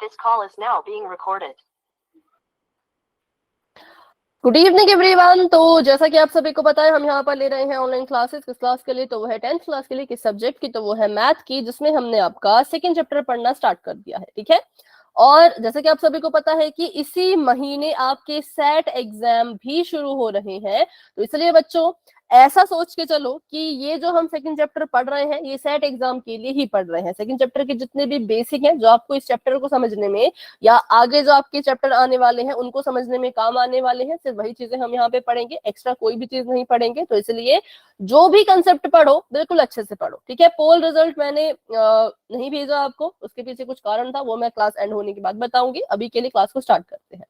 This call is now being recorded. Good evening everyone. तो जैसा कि आप सभी को पता है, हम यहाँ पर ले रहे हैं ऑनलाइन क्लासेस। किस क्लास के लिए? तो वो है 10th क्लास के लिए। किस सब्जेक्ट की? तो वो है मैथ की, जिसमें हमने आपका सेकंड चैप्टर पढ़ना स्टार्ट कर दिया है। ठीक है। और जैसे कि आप सभी को पता है कि इसी महीने आपके सेट एग्जाम भी शुरू हो रहे हैं, तो इसलिए बच्चों ऐसा सोच के चलो कि ये जो हम सेकंड चैप्टर पढ़ रहे हैं ये सेट एग्जाम के लिए ही पढ़ रहे हैं। सेकंड चैप्टर के जितने भी बेसिक हैं, जो आपको इस चैप्टर को समझने में या आगे जो आपके चैप्टर आने वाले हैं उनको समझने में काम आने वाले हैं, सिर्फ वही चीजें हम यहाँ पे पढ़ेंगे, एक्स्ट्रा कोई भी चीज नहीं पढ़ेंगे। तो इसलिए जो भी कंसेप्ट पढ़ो बिल्कुल अच्छे से पढ़ो। ठीक है। पोल रिजल्ट मैंने नहीं भेजा आपको, उसके पीछे कुछ कारण था, वो मैं क्लास एंड होने के बाद बताऊंगी। अभी के लिए क्लास को स्टार्ट करते हैं।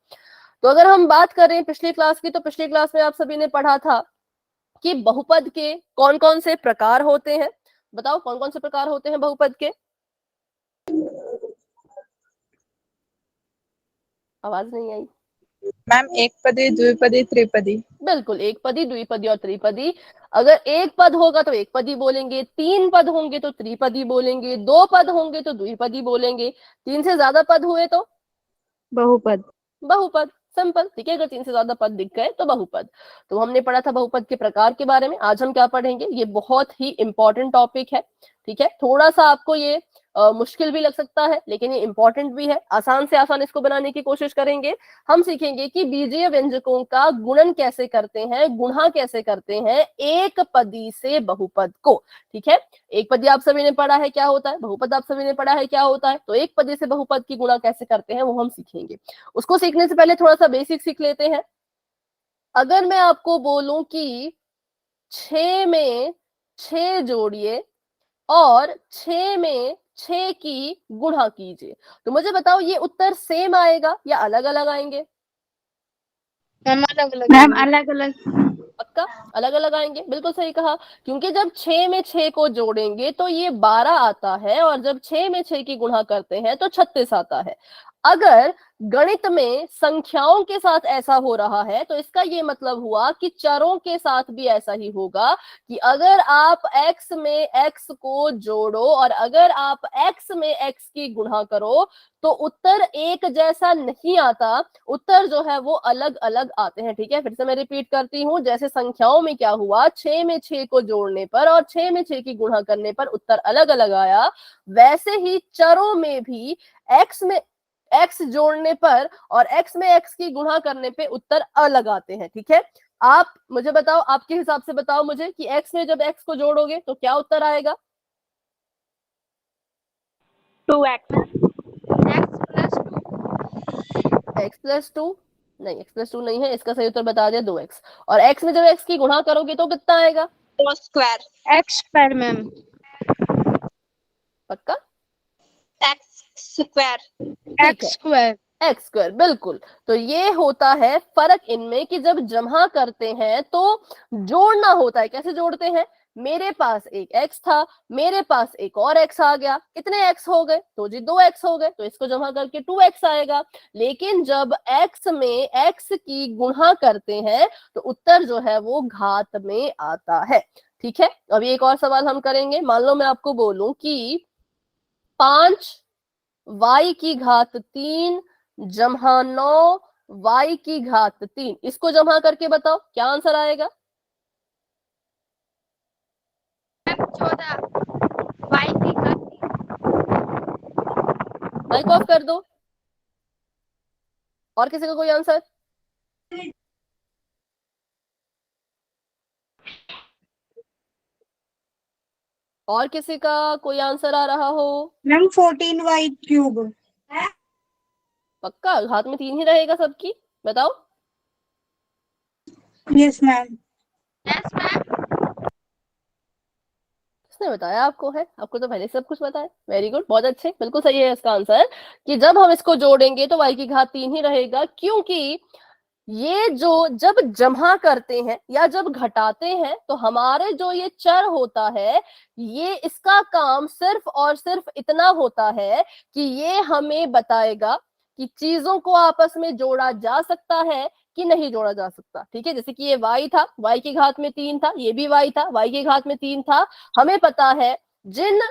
तो अगर हम बात करें पिछली क्लास की, तो पिछली क्लास में आप सभी ने पढ़ा था कि बहुपद के कौन कौन से प्रकार होते हैं। बताओ कौन कौन से प्रकार होते हैं बहुपद के? आवाज नहीं आई मैम। एक पदी, द्विपदी, त्रिपदी। बिल्कुल, एक पदी, द्विपदी और त्रिपदी। अगर एक पद होगा तो एक पदी बोलेंगे, तीन पद होंगे तो त्रिपदी बोलेंगे, दो पद होंगे तो द्विपदी बोलेंगे, तीन से ज्यादा पद हुए तो बहुपद। बहुपद। सिंपल। ठीक है। अगर तीन से ज्यादा पद दिख गए तो बहुपद। तो हमने पढ़ा था बहुपद के प्रकार के बारे में। आज हम क्या पढ़ेंगे? ये बहुत ही इंपॉर्टेंट टॉपिक है। ठीक है। थोड़ा सा आपको ये मुश्किल भी लग सकता है, लेकिन ये इंपॉर्टेंट भी है। आसान से आसान इसको बनाने की कोशिश करेंगे। हम सीखेंगे कि बीजीय व्यंजकों का गुणन कैसे करते हैं, गुणा कैसे करते हैं एक पदी से बहुपद को। ठीक है। एक पदी आप सभी ने पढ़ा है क्या होता है, बहुपद आप सभी ने पढ़ा है क्या होता है, तो एक पदी से बहुपद की गुणा कैसे करते हैं वो हम सीखेंगे। उसको सीखने से पहले थोड़ा सा बेसिक सीख लेते हैं। अगर मैं आपको बोलूं कि 6 में 6 जोड़िए और 6 में 6 की गुणा कीजिए, तो मुझे बताओ ये उत्तर सेम आएगा या अलग अलग आएंगे? मैम अलग अलग। मैम अलग अलग। पक्का अलग अलग आएंगे। बिल्कुल सही कहा, क्योंकि जब 6 में 6 को जोड़ेंगे तो ये 12 आता है, और जब 6 में 6 की गुणा करते हैं तो 36 आता है। अगर गणित में संख्याओं के साथ ऐसा हो रहा है तो इसका ये मतलब हुआ कि चरों के साथ भी ऐसा ही होगा कि अगर आप x में x को जोड़ो और अगर आप x में x की गुणा करो तो उत्तर एक जैसा नहीं आता, उत्तर जो है वो अलग अलग आते हैं। ठीक है। फिर से मैं रिपीट करती हूँ, जैसे संख्याओं में क्या हुआ, 6 में 6 को जोड़ने पर और 6 में 6 की गुणा करने पर उत्तर अलग अलग आया, वैसे ही चरों में भी x में x जोड़ने पर और x में x की गुणा करने पे उत्तर अलग आते हैं। ठीक है। आप मुझे बताओ, आपके हिसाब से बताओ मुझे कि x में जब x को जोड़ोगे तो क्या उत्तर आएगा? 2x। x प्लस टू नहीं, x प्लस टू नहीं है, इसका सही उत्तर बता दिया 2x। और x में जब x की गुणा करोगे तो कितना आएगा? 2 स्क्वायर। x square ma'am. पक्का? x square. ठीक है, एक्स स्क्वायर। बिल्कुल। तो ये होता है फर्क इनमें कि जब जमा करते हैं तो जोड़ना होता है। कैसे जोड़ते हैं? मेरे पास एक x था, मेरे पास एक और x आ गया, कितने x हो गए? तो जी 2x हो गए, तो इसको जमा करके 2x आएगा। लेकिन जब x में x की गुणा करते हैं तो उत्तर जो है वो घात में आता है। ठीक है। अभी एक और सवाल हम करेंगे। मान लो मैं आपको बोलूं कि 5 y की घात 3 जमा 9 y की घात 3, इसको जमा करके बताओ क्या आंसर आएगा? 14 y की घात 3। माइक ऑफ कर दो। और किसी का कोई आंसर? और किसी का कोई आंसर आ रहा हो? Ma'am 14y cube. पक्का घात में 3 ही रहेगा सबकी? बताओ। Yes ma'am. Yes ma'am. किसने बताया आपको? है आपको तो पहले सब कुछ पता है। वेरी गुड, बहुत अच्छे, बिल्कुल सही है इसका आंसर कि जब हम इसको जोड़ेंगे तो y की घात 3 ही रहेगा, क्योंकि ये जो जब जमा करते हैं या जब घटाते हैं तो हमारे जो ये चर होता है, ये इसका काम सिर्फ और सिर्फ इतना होता है कि ये हमें बताएगा कि चीजों को आपस में जोड़ा जा सकता है कि नहीं जोड़ा जा सकता। ठीक है। जैसे कि ये y था, y की घात में 3 था, ये भी y था, y की घात में 3 था। हमें पता है जिन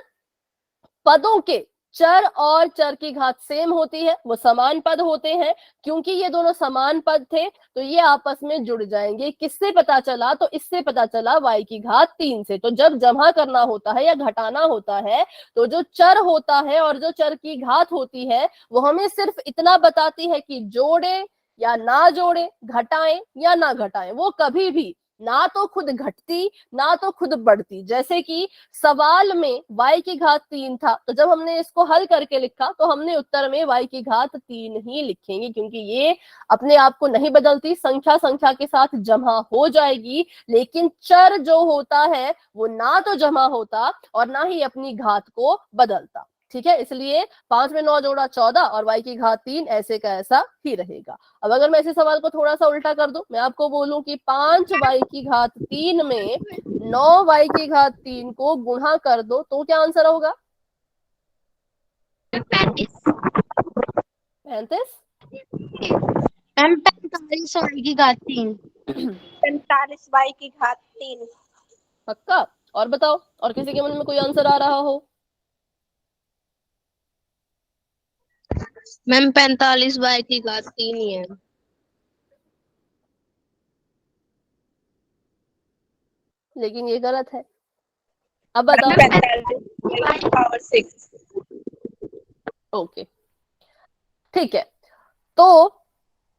पदों के चर और चर की घात सेम होती है, वो समान पद होते हैं। क्योंकि ये दोनों समान पद थे तो ये आपस में जुड़ जाएंगे। किससे पता चला? तो इससे पता चला y की घात 3 से। तो जब जमा करना होता है या घटाना होता है तो जो चर होता है और जो चर की घात होती है वो हमें सिर्फ इतना बताती है कि जोड़े या ना जोड़े, घटाएं या ना घटाएं। वो कभी भी ना तो खुद घटती ना तो खुद बढ़ती। जैसे कि सवाल में y की घात 3 था, तो जब हमने इसको हल करके लिखा तो हमने उत्तर में y की घात 3 ही लिखेंगे, क्योंकि ये अपने आप को नहीं बदलती, संख्या संख्या के साथ जमा हो जाएगी। लेकिन चर जो होता है वो ना तो जमा होता और ना ही अपनी घात को बदलता। ठीक है, इसलिए 5 में 9 जोड़ा 14 और y की घात 3 ऐसे का ऐसा ही रहेगा। अब अगर मैं इसी सवाल को थोड़ा सा उल्टा कर दूं, मैं आपको बोलूं कि 5y की घात 3 में 9y की घात 3 को गुणा कर दो तो क्या आंसर होगा? 35। 35। मैम 45 y की घात 3। 45 y की घात 3। पक्का? और बताओ, और किसी के मन में कोई आंसर आ रहा हो? मैम 45 y की घात 3 ही है। लेकिन ये गलत है। अब बताओ। 45 पावर 6। ओके, ठीक है। तो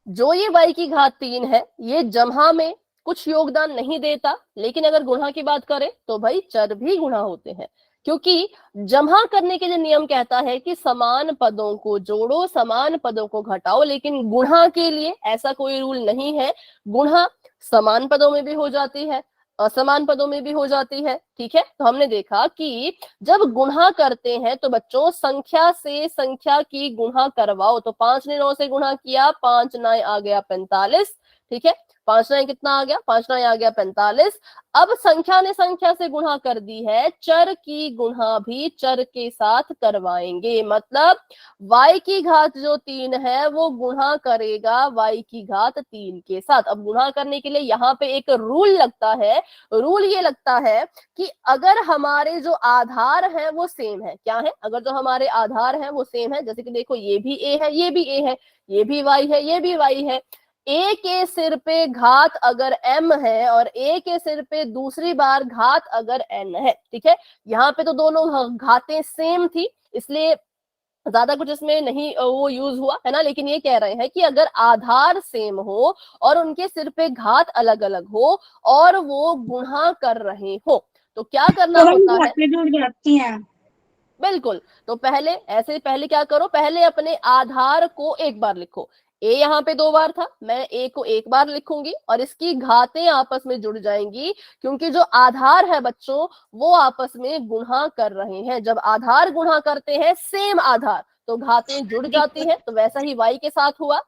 जो ये y की घात 3 है ये जमा में कुछ योगदान नहीं देता, लेकिन अगर गुणा की बात करें तो भाई चर भी गुणा होते हैं। क्योंकि जमा करने के लिए नियम कहता है कि समान पदों को जोड़ो, समान पदों को घटाओ, लेकिन गुणा के लिए ऐसा कोई रूल नहीं है। गुणा समान पदों में भी हो जाती है, असमान पदों में भी हो जाती है। ठीक है, तो हमने देखा कि जब गुणा करते हैं तो बच्चों संख्या से संख्या की गुणा करवाओ। तो 5 ने 9 से गुणा किया, 5 9 आ गया 45। ठीक है, 5 9 कितना आ गया? 5 9 आ गया 45। अब संख्या ने संख्या से गुणा कर दी है, चर की गुणा भी चर के साथ करवाएंगे। मतलब y की घात जो 3 है वो गुणा करेगा y की घात 3 के साथ। अब गुणा करने के लिए यहाँ पे एक रूल लगता है। रूल ये लगता है कि अगर हमारे जो आधार है वो सेम है। क्या है? अगर जो हमारे आधार है वो सेम है, जैसे कि देखो ये भी a है, ये भी a है, ये भी y है, ये भी y है। a के सिर पे घात अगर m है और a के सिर पे दूसरी बार घात अगर n है, ठीक है, यहाँ पे तो दोनों घातें सेम थी इसलिए ज्यादा कुछ इसमें नहीं वो यूज हुआ है ना। लेकिन ये कह रहे हैं कि अगर आधार सेम हो और उनके सिर पे घात अलग अलग हो और वो गुणा कर रहे हो तो क्या करना होता है? जुड़ जाती हैं। बिल्कुल। तो पहले क्या करो, पहले अपने आधार को एक बार लिखो। a यहाँ पे 2 बार था, मैं a को एक बार लिखूंगी और इसकी घातें आपस में जुड़ जाएंगी, क्योंकि जो आधार है बच्चों वो आपस में गुणा कर रहे हैं। जब आधार गुणा करते हैं सेम आधार तो घातें जुड़ जाती हैं। तो वैसा ही y के साथ हुआ।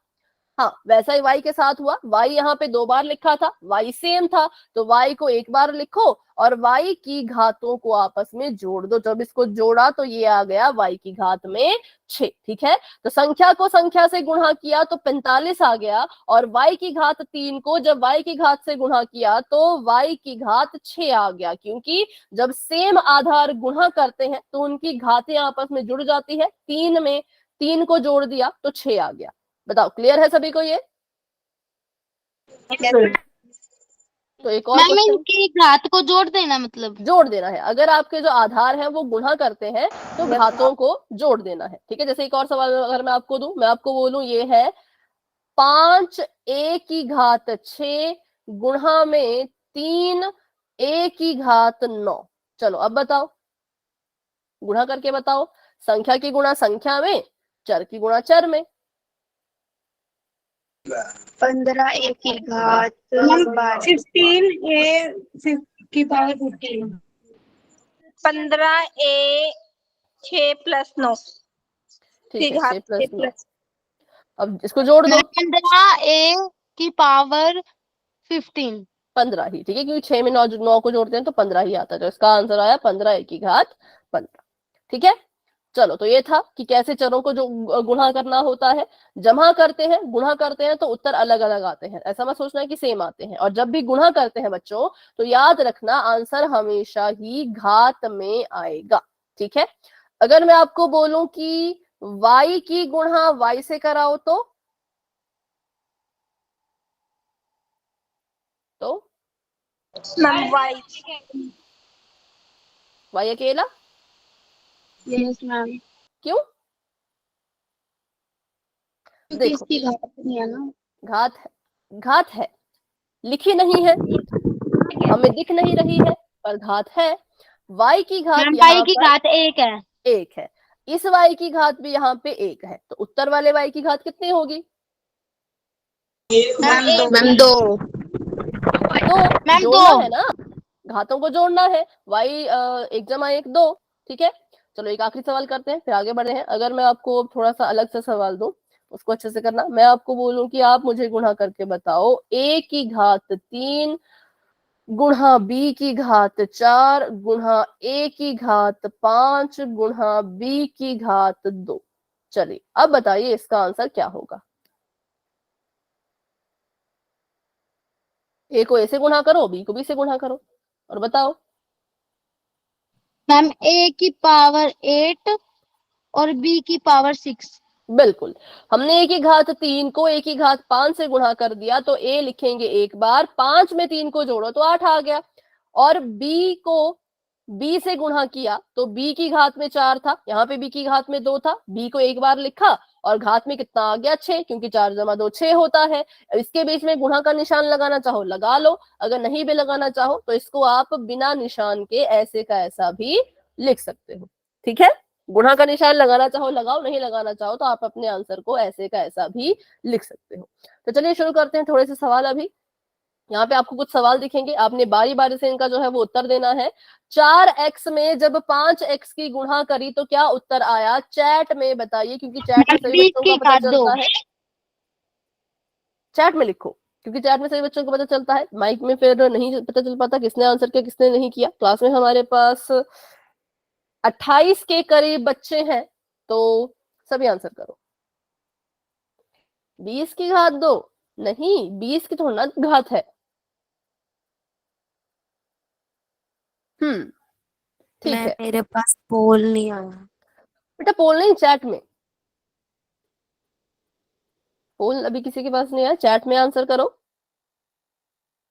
हाँ, वैसा ही y के साथ हुआ। y यहाँ पे 2 बार लिखा था, y सेम था तो y को एक बार लिखो और y की घातों को आपस में जोड़ दो। जब इसको जोड़ा तो ये आ गया y की घात में 6। ठीक है, तो संख्या को संख्या से गुणा किया तो 45 आ गया और y की घात 3 को जब y की घात से गुणा किया तो y की घात 6 आ गया। क्योंकि जब सेम आधार गुणा करते हैं तो उनकी घातें आपस में जुड़ जाती है। 3 में 3 को जोड़ दिया तो 6 आ गया। बताओ, क्लियर है सभी को ये? तो एक और मैम इनकी घात को जोड़ देना, मतलब जोड़ देना है। अगर आपके जो आधार हैं वो गुणा करते हैं तो घातों को जोड़ देना है। ठीक है, जैसे एक और सवाल अगर मैं आपको दूं, मैं आपको बोलूं ये है 5a की घात 6 गुणा में 3a की घात 9। चलो अब बताओ, गुणा करके बताओ। संख्या की गुणा संख्या में, चर की गुणा चर में। 15 a की घात 15 a की पावर 15। 15 a 6 + 9 ठीक है, 6 + 9। 9। अब इसको जोड़ दो। 15 a की पावर 15। 15 ही, ठीक है, क्योंकि 6 में 9 को जोड़ते हैं तो 15 ही आता है। तो इसका आंसर आया 15 a की घात 15। ठीक है, चलो तो ये था कि कैसे चरों को जो गुणा करना होता है। जमा करते हैं, गुणा करते हैं तो उत्तर अलग अलग आते हैं। ऐसा मत सोचना है कि सेम आते हैं। और जब भी गुणा करते हैं बच्चों तो याद रखना आंसर हमेशा ही घात में आएगा। ठीक है, अगर मैं आपको बोलूं कि y की गुणा y से कराओ तो मैम वाई y अकेला, यस मैम, क्यों? क्योंकि देखो इसकी घात नहीं है ना। घात है, लिखी नहीं है, हमें दिख नहीं रही है, पर घात है। y की घात मैम पाई यहाँ की पर घात 1 है। 1 है, इस y की घात भी यहाँ पे 1 है, तो उत्तर वाले y की घात कितनी होगी? मैम 2। दो। मैम 2। जोड़ना है ना, घातों को जोड़ना है, y 1 जमा 1 2, ठीक है। चलो एक आखिरी सवाल करते हैं फिर आगे बढ़े हैं। अगर मैं आपको थोड़ा सा अलग से सवाल दूं, उसको अच्छे से करना। मैं आपको बोलूं कि आप मुझे गुणा करके बताओ a की घात 3 गुणा b की घात 4 गुणा a की घात 5 गुणा b की घात 2। चलिए अब बताइए इसका आंसर क्या होगा। a को a से गुणा करो, b को b से गुणा करो और बताओ। मैम a की पावर 8 और b की पावर 6। बिल्कुल, हमने a की घात 3 को a की घात 5 से गुणा कर दिया, तो a लिखेंगे एक बार, 5 में 3 को जोड़ो तो 8 आ गया, और b को b से गुणा किया तो b की घात में 4 था, यहाँ पे b की घात में 2 था, b को एक बार लिखा और घात में कितना आ गया 6, क्योंकि 4 जमा 2 6 होता है। इसके बीच में गुणा का निशान लगाना चाहो लगा लो, अगर नहीं भी लगाना चाहो तो इसको आप बिना निशान के ऐसे का ऐसा भी लिख सकते हो, ठीक है। गुणा का निशान लगाना चाहो लगाओ, नहीं लगाना चाहो तो आप अपने आंसर को ऐसे का ऐसा भी लिख सकते हो। तो चलिए शुरू करते हैं थोड़े से सवाल। अभी यहाँ पे आपको कुछ सवाल दिखेंगे, आपने बारी बारी से इनका जो है वो उत्तर देना है। 4x में जब 5x की गुणा करी तो क्या उत्तर आया, चैट में बताइए, क्योंकि चैट में सभी 20 बच्चों की का पता घात 2। चलता है। चैट में लिखो, क्योंकि चैट में सभी बच्चों को पता चलता है, माइक में फिर नहीं पता चल पाता किसने आंसर किया किसने नहीं किया। क्लास में हमारे पास 28 के करीब बच्चे हैं, तो सभी आंसर करो। 20 की घात 2 नहीं, 20 की थोड़ा ना घात है। ठीक है मेरे पास पोल नहीं आया। बेटा, पोल नहीं, चैट में। पोल अभी किसी के पास नहीं है, चैट में आंसर करो।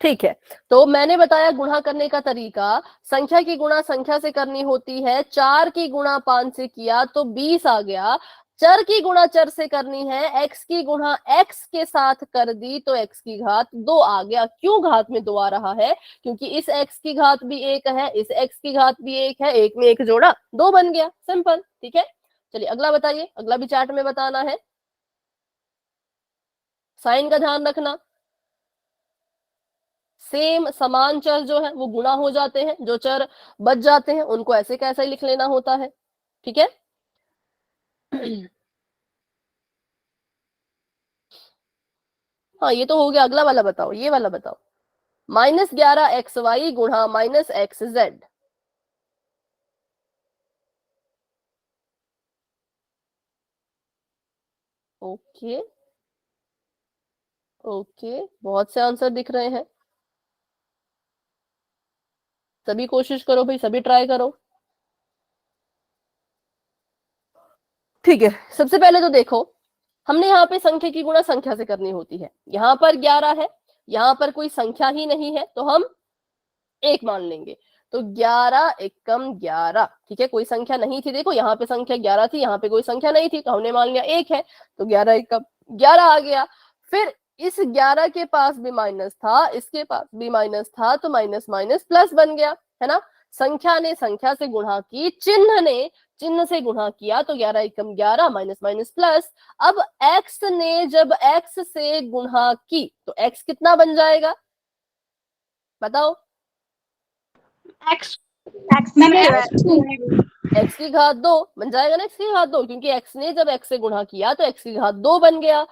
ठीक है, तो मैंने बताया गुणा करने का तरीका, संख्या की गुणा संख्या से करनी होती है। 4 की गुणा 5 से किया तो 20 आ गया, चर की गुणा चर से करनी है, x की गुणा x के साथ कर दी तो x की घात 2 आ गया। क्यों घात में 2 आ रहा है, क्योंकि इस x की घात भी 1 है, इस x की घात भी 1 है, 1 में 1 जोड़ा 2 बन गया, सिंपल, ठीक है। चलिए अगला बताइए, अगला भी चार्ट में बताना है, साइन का ध्यान रखना। सेम समान चर जो है वो गुणा हो जाते हैं, जो चर बच जाते हैं उनको ऐसे कैसे लिख लेना होता है, ठीक है। हाँ ये तो हो गया, अगला वाला बताओ, ये वाला बताओ। -11xy गुणा -xz। ओके ओके, बहुत से आंसर दिख रहे हैं, सभी कोशिश करो भाई, सभी ट्राई करो। ठीक है, सबसे पहले तो देखो, हमने यहाँ पे संख्या की गुणा संख्या से करनी होती है। यहाँ पर 11 है, यहाँ पर कोई संख्या ही नहीं है तो हम 1 मान लेंगे, तो 11 एकम 11, ठीक है। कोई संख्या नहीं थी, देखो यहाँ पे संख्या 11 थी, यहाँ पे कोई संख्या नहीं थी, तो हमने मान लिया 1 है, तो 11 एकम 11 आ गया। फिर इस 11 के पास भी माइनस था, इसके पास भी माइनस था, तो माइनस माइनस प्लस बन गया, है ना। संख्या ने संख्या से गुणा की, चिन्ह ने चिन्ह से गुणा किया, तो 11 एकम 11 माइनस माइनस प्लस। अब x ने जब x से गुणा की तो x कितना बन जाएगा, बताओ। x x की घात 2 बन जाएगा ना, x की घात 2, क्योंकि x ने जब x से गुणा किया तो x की घात 2 बन गया।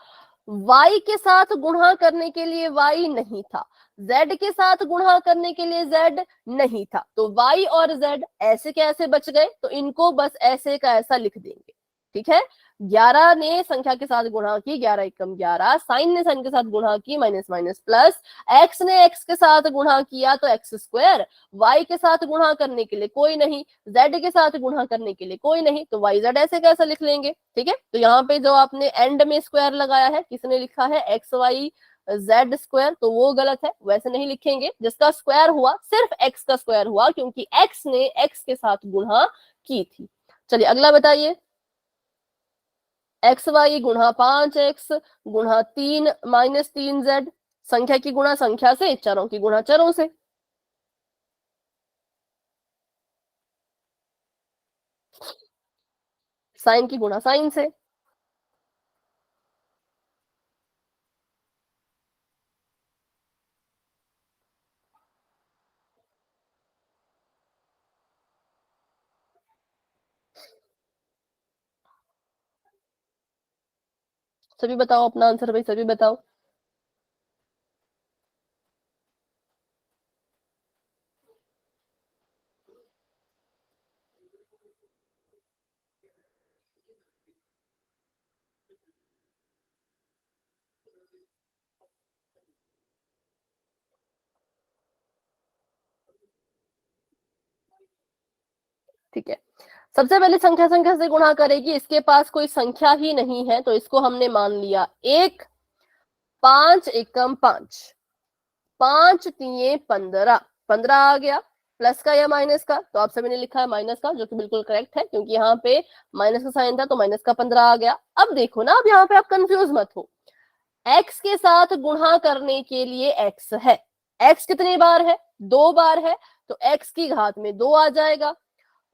y के साथ गुणा करने के लिए y नहीं था, z के साथ गुणा करने के लिए z नहीं था, तो y और z ऐसे कैसे बच गए, तो इनको बस ऐसे का ऐसा लिख देंगे, ठीक है। 11 ने संख्या के साथ गुणा की, 11 एकम 11, साइन ने साइन के साथ गुणा की, माइनस माइनस प्लस, एक्स ने एक्स के साथ गुणा किया तो एक्स स्क्वायर, वाई के साथ गुणा करने के लिए कोई नहीं, जेड के साथ गुणा करने के लिए कोई नहीं, तो वाई जेड ऐसे कैसे लिख लेंगे, ठीक है। तो यहाँ पे जो आपने एंड में स्क्वायर लगाया है, किसने लिखा है एक्स वाई जेड स्क्वायर, तो वो गलत है, वैसे नहीं लिखेंगे। जिसका स्क्वायर हुआ सिर्फ एक्स का स्क्वायर हुआ, क्योंकि एक्स ने एक्स के साथ गुणा की थी। चलिए अगला बताइए, एक्स वाई गुणा 5x गुणा 3 माइनस 3z, संख्या की गुणा संख्या से, चरों की गुणा चरों से। साइन की गुणा साइन से। सभी बताओ अपना आंसर भाई, सभी बताओ। ठीक है, सबसे पहले संख्या संख्या से गुणा करेगी, इसके पास कोई संख्या ही नहीं है, तो इसको हमने मान लिया एक, 5 एकम 5, 5 तिये 15, 15 आ गया, प्लस का या माइनस का, तो आप सभी ने लिखा है माइनस का, जो कि बिल्कुल करेक्ट है, क्योंकि यहाँ पे माइनस का साइन था, तो माइनस का 15 आ गया। अब देखो ना, अब यहाँ पे आप कंफ्यूज मत हो, एक्स के साथ गुणा करने के लिए एक्स है, एक्स कितनी बार है, 2 बार है, तो एक्स की घात में 2 आ जाएगा।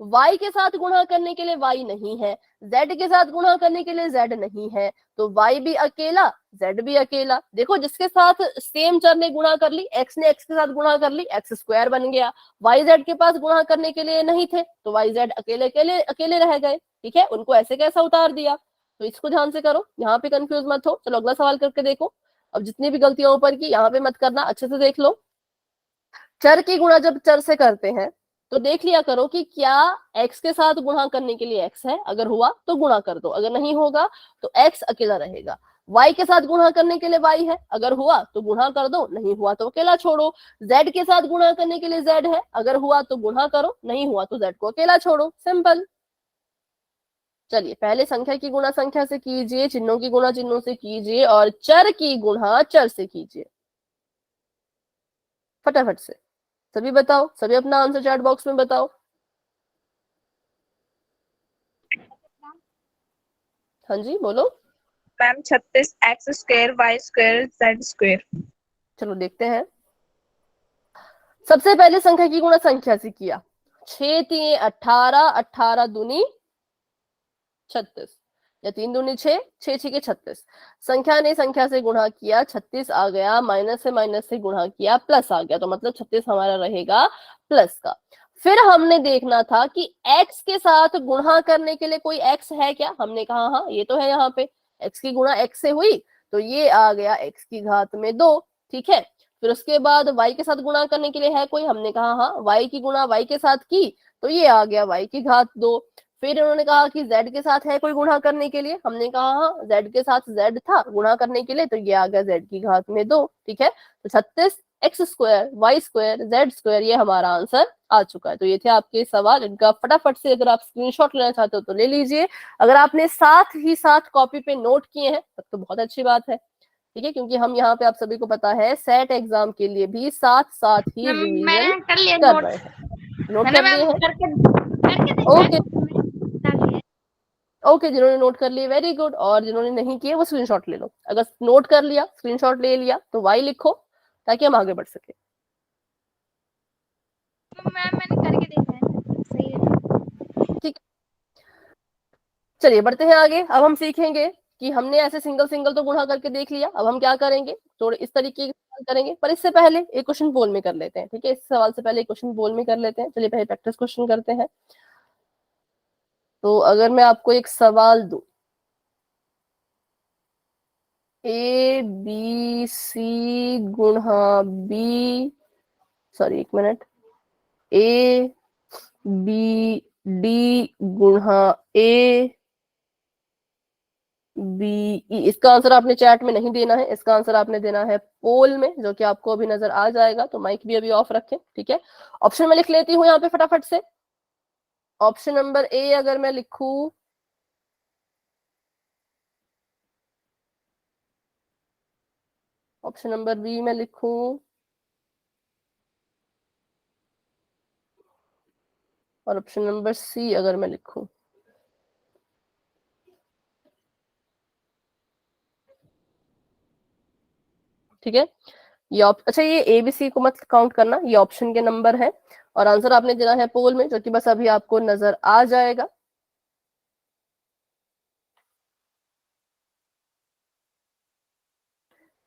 y के साथ गुणा करने के लिए y नहीं है, z के साथ गुणा करने के लिए z नहीं है, तो y भी अकेला, z भी अकेला। देखो जिसके साथ सेम चर ने गुणा कर ली, x ने x के साथ गुणा कर ली, x स्क्वायर बन गया, y z के पास गुणा करने के लिए नहीं थे, तो y z अकेले अकेले अकेले रह गए, ठीक है। उनको ऐसे कैसा उतार दिया, तो इसको ध्यान से करो, यहाँ पे कंफ्यूज मत हो। चलो अगला सवाल करके देखो। अब जितनी भी गलतियां ऊपर की यहाँ पे मत करना, अच्छे से देख लो। चर की गुणा जब चर से करते हैं तो देख लिया करो कि क्या x के साथ गुणा करने के लिए x है, अगर हुआ तो गुणा कर दो, अगर नहीं होगा तो x अकेला रहेगा। y के साथ गुणा करने के लिए y है, अगर हुआ तो गुणा कर दो, नहीं हुआ तो अकेला छोड़ो। z के साथ गुणा करने के लिए z है, अगर हुआ तो गुणा करो, नहीं हुआ तो z को अकेला छोड़ो, सिंपल। चलिए पहले संख्या की गुणा संख्या से कीजिए, चिन्हों की गुणा चिन्हों से कीजिए, और चर की गुणा चर से कीजिए, फटाफट से। सभी बताओ, सभी अपना आंसर चैट बॉक्स में बताओ। हाँ जी बोलो। Ma'am 36 x square y square z square. चलो देखते हैं। सबसे पहले संख्या की गुणा संख्या से किया, 6 तिये 18, 18 दूनी 36, या 3 दूनी 6, 6 6 के 36। संख्या ने संख्या से गुणा किया, 36 आ गया, माइनस से गुणा किया, प्लस आ गया, तो मतलब 36 हमारा रहेगा प्लस का। फिर हमने देखना था कि x के साथ गुणा करने के लिए कोई x है क्या, हमने कहा हाँ ये तो है, यहाँ पे x की गुणा x से हुई, तो ये आ गया x की घात में 2, ठीक है। फिर उसके बाद y के साथ गुणा करने के लिए है कोई, हमने कहा हाँ y की गुणा y के साथ की, तो ये आ गया y की घात 2। फिर उन्होंने कहा कि z के साथ है कोई गुणा करने के लिए, हमने कहा हाँ z के साथ z था गुणा करने के लिए, तो ये आ गया z की घात में 2, ठीक है। तो 36 x square y square z square, ये हमारा आंसर आ चुका है। तो ये थे आपके सवाल, इनका फटाफट से अगर आप स्क्रीनशॉट लेना चाहते हो तो ले लीजिए। अगर आपने साथ ही साथ कॉपी पे नोट किए हैं तब तो बहुत अच्छी बात है, ठीक है, क्योंकि हम यहाँ पे आप सभी को पता है सेट एग्जाम के लिए भी साथ साथ ही रिवीजन कर लिया कर नोट, रहे हैं। नोट मैंने कर लिए मैम हैं, करके ओके ओके। जिन्होंने नोट कर लिए वेरी गुड, और जिन्होंने नहीं किए वो स्क्रीनशॉट ले लो। अगर नोट कर लिया स्क्रीनशॉट ले लिया तो वाई लिखो, ताकि हम आगे बढ़ सके। मैम मैंने करके देखा है, सही है। ठीक, चलिए बढ़ते हैं आगे। अब हम सीखेंगे कि हमने ऐसे सिंगल सिंगल तो गुणा करके देख लिया, अब हम क्या करेंगे, थोड़े इस तरीके के सवाल करेंगे, पर इससे पहले एक क्वेश्चन बोल में कर लेते हैं, ठीक है। इस सवाल से पहले एक क्वेश्चन बोल में कर लेते हैं। चलिए पहले प्रैक्टिस क्वेश्चन करते हैं। तो अगर मैं आपको एक सवाल दूं, ए बी सी गुणा बी, सॉरी एक मिनट, ए बी डी गुणा ए बी ई। इसका आंसर आपने चैट में नहीं देना है, इसका आंसर आपने देना है पोल में, जो कि आपको अभी नजर आ जाएगा। तो माइक भी अभी ऑफ रखें, ठीक है। ऑप्शन में लिख लेती हूँ यहाँ पे फटाफट से। ऑप्शन नंबर ए अगर मैं लिखूं, ऑप्शन नंबर बी में लिखूं, और ऑप्शन नंबर सी अगर मैं लिखूं, ठीक है। ये अच्छा, ये ए बी सी को मत काउंट करना, ये ऑप्शन के नंबर है। और आंसर आपने देना है पोल में, जो कि बस अभी आपको नजर आ जाएगा।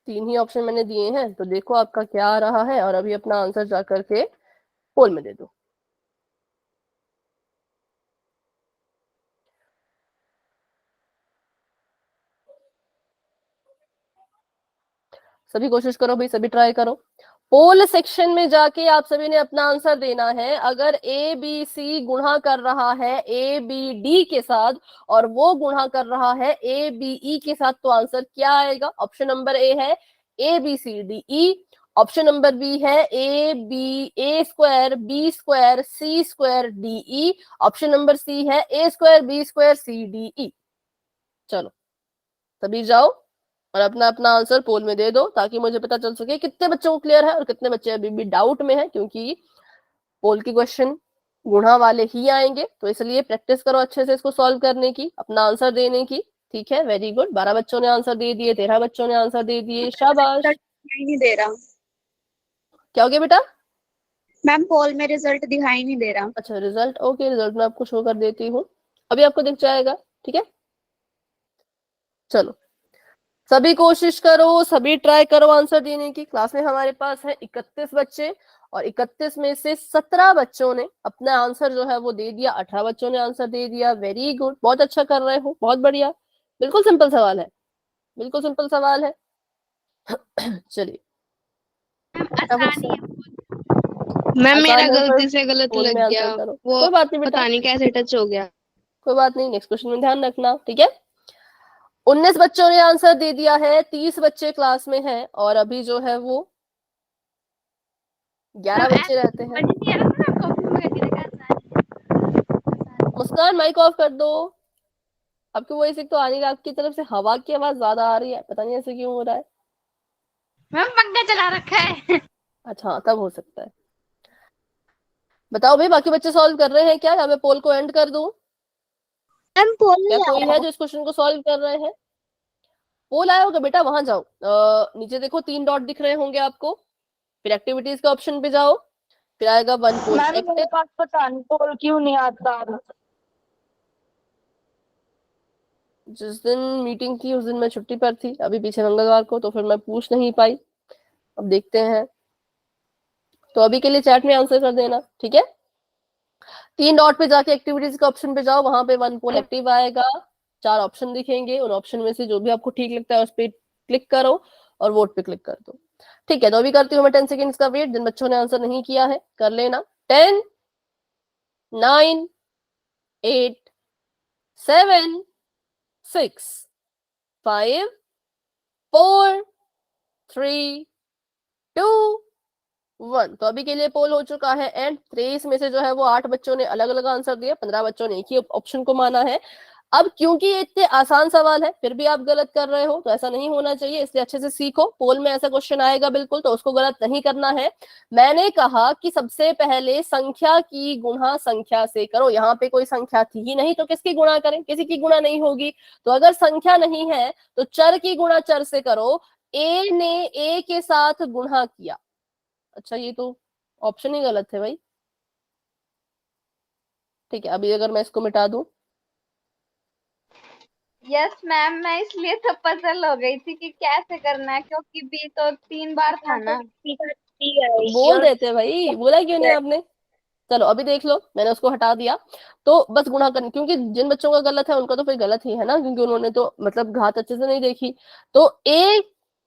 तीन ही ऑप्शन मैंने दिए हैं, तो देखो आपका क्या आ रहा है, और अभी अपना आंसर जा करके पोल में दे दो। सभी कोशिश करो भाई, सभी ट्राई करो। पोल सेक्शन में जाके आप सभी ने अपना आंसर देना है। अगर ए बी सी गुणा कर रहा है ए बी डी के साथ, और वो गुणा कर रहा है ए बी ई के साथ, तो आंसर क्या आएगा? ऑप्शन नंबर ए है A B C D E. Option number B है A square B square C square D E. Option number C है A square B square C D E. चलो सभी जाओ और अपना अपना आंसर पोल में दे दो, ताकि मुझे पता चल सके कितने बच्चों को क्लियर है और कितने बच्चे अभी भी डाउट में हैं, क्योंकि पोल की क्वेश्चन गुणा वाले ही आएंगे। तो इसलिए प्रैक्टिस करो अच्छे से इसको सॉल्व करने की, अपना आंसर देने की। ठीक है, वेरी गुड। 12 बच्चों ने आंसर दे दिए, 13 बच्चों ने आंसर दे दिए, शाबाश। दिखाई नहीं दे रहा क्या हो गया बेटा? मैम, पोल में रिजल्ट दिखाई नहीं दे रहा। अच्छा रिजल्ट, ओके, रिजल्ट मैं आपको शो कर देती हूँ, अभी आपको दिख जाएगा। ठीक है, चलो सभी कोशिश करो, सभी ट्राई करो आंसर देने की। क्लास में हमारे पास है 31 बच्चे, और 31 में से 17 बच्चों ने अपना आंसर जो है वो दे दिया, 18 बच्चों ने आंसर दे दिया। वेरी गुड, बहुत अच्छा कर रहे हो, बहुत बढ़िया। बिल्कुल सिंपल सवाल है, बिल्कुल सिंपल सवाल है। चलिए फटाफट से मैम मेरा आसान है, पर गलती से गलत फोन लग में गया, आंसर करो। वो कोई बात नहीं बेटा, पता नहीं कैसे टच हो गया। कोई बात नहीं, नेक्स्ट क्वेश्चन में ध्यान रखना। ठीक है, 19 बच्चों ने आंसर दे दिया है, 30 बच्चे क्लास में हैं, और अभी जो है वो 11 बच्चे रहते हैं। मुस्कान माइक ऑफ कर दो, आपकी वॉइस एक तो आ नहीं रहा, आपकी तरफ से हवा की आवाज ज्यादा आ रही है, पता नहीं ऐसे क्यों हो रहा है। मैम पंखा चला रखा है। अच्छा हाँ, तब हो सकता है। बताओ भाई, बाकी बच्चे सॉल्व कर रहे हैं क्या, या मैं पोल को एंड कर दूं? मैम पोल क्या नहीं कोई आया। है जो इस क्वेश्चन को सॉल्व कर रहे हैं? पोल आया होगा बेटा, वहां जाओ, नीचे देखो 3 डॉट दिख रहे होंगे आपको, फिर एक्टिविटीज के ऑप्शन पे जाओ, फिर आएगा वन पोल मैम मेरे एक्टिव। पास पता नहीं पोल क्यों नहीं आता। जिस दिन मीटिंग थी उस दिन मैं छुट्टी पर थी, अभी पीछे मंगलवार को, तो फिर मैं पूछ नहीं पाई। अब देखते हैं, तो अभी के लिए चैट में आंसर कर देना, ठीक है। 3 डॉट पे जाके एक्टिविटीज के ऑप्शन पे जाओ, वहां पे वन पोल एक्टिव आएगा, 4 ऑप्शन दिखेंगे, उन ऑप्शन में से जो भी आपको ठीक लगता है उस पर क्लिक करो और वोट पे क्लिक कर दो। ठीक है, तो अभी करती हूँ मैं 10 सेकेंड्स का वेट, जिन बच्चों ने आंसर नहीं किया है कर लेना। 10 9 8 7 6 5 4 3 2 1। तो अभी के लिए पोल हो चुका है एंड 23 में से जो है वो 8 बच्चों ने अलग अलग आंसर दिए, 15 बच्चों ने एक ही ऑप्शन को माना है। अब क्योंकि ये इतने आसान सवाल है, फिर भी आप गलत कर रहे हो, तो ऐसा नहीं होना चाहिए, इसलिए अच्छे से सीखो। पोल में ऐसा क्वेश्चन आएगा बिल्कुल, तो उसको गलत नहीं करना है। मैंने कहा कि सबसे पहले संख्या की गुणा संख्या से करो। यहाँ पे कोई संख्या थी ही नहीं, तो किसकी गुणा करें? किसी की गुणा नहीं होगी। तो अगर संख्या नहीं है तो चर की गुणा चर से करो। ए ने ए के साथ गुणा किया, अच्छा ये तो ऑप्शन ही गलत है भाई। ठीक है, अभी अगर मैं इसको मिटा दूं, यस मैम, मैं इसलिए तो पजल हो गई थी कि कैसे करना है, क्योंकि बी तो 3 बार था ना। बोल देते भाई, बोला क्यों नहीं आपने? चलो अभी देख लो, मैंने उसको हटा दिया। तो बस गुणा करनी, क्योंकि जिन बच्चों का गलत है उनका तो फिर गलत ही है ना, क्योंकि उन्होंने तो मतलब घात अच्छे से नहीं देखी। तो ए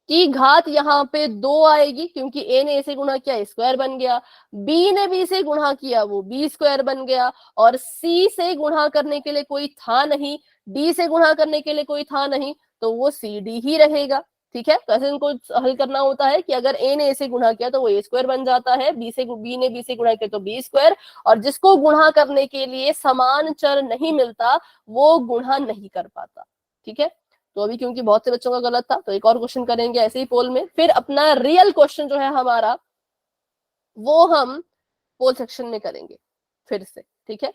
की घात यहाँ पे 2 आएगी, क्योंकि ए ने ए से गुणा किया, स्क्वायर बन गया। बी ने बी से गुणा किया, वो बी स्क्वायर बन गया। और सी से गुणा करने के लिए कोई था नहीं, डी से गुणा करने के लिए कोई था नहीं, तो वो सी डी ही रहेगा। ठीक है, तो ऐसे इनको हल करना होता है कि अगर ए ने ए से गुणा किया तो वो ए स्क्वायर बन जाता है, बी ने बी से गुणा किया तो बी स्क्वायर, और जिसको गुणा करने के लिए समान चर नहीं मिलता वो गुणा नहीं कर पाता। ठीक है, तो अभी क्योंकि बहुत से बच्चों का गलत था तो एक और क्वेश्चन करेंगे ऐसे ही पोल में, फिर अपना रियल क्वेश्चन जो है हमारा वो हम पोल सेक्शन में करेंगे फिर से। ठीक है,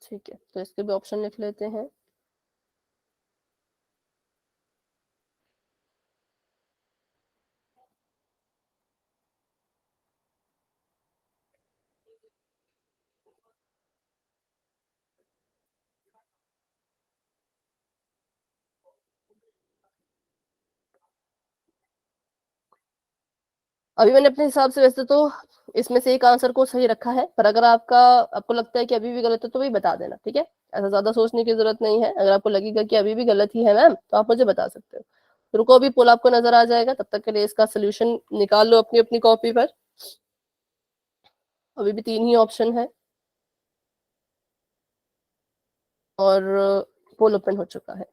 ठीक है, तो इसके भी ऑप्शन लिख लेते हैं। अभी मैंने अपने हिसाब से वैसे तो इसमें से एक आंसर को सही रखा है, पर अगर आपको लगता है कि अभी भी गलत है तो भी बता देना। ठीक है, ऐसा ज्यादा सोचने की जरूरत नहीं है, अगर आपको लगेगा कि अभी भी गलत ही है मैम तो आप मुझे बता सकते हो। तो रुको, अभी पोल आपको नजर आ जाएगा, तब तक के लिए इसका सोल्यूशन निकाल लो अपनी अपनी कॉपी पर। अभी भी 3 ही ऑप्शन है और पोल ओपन हो चुका है।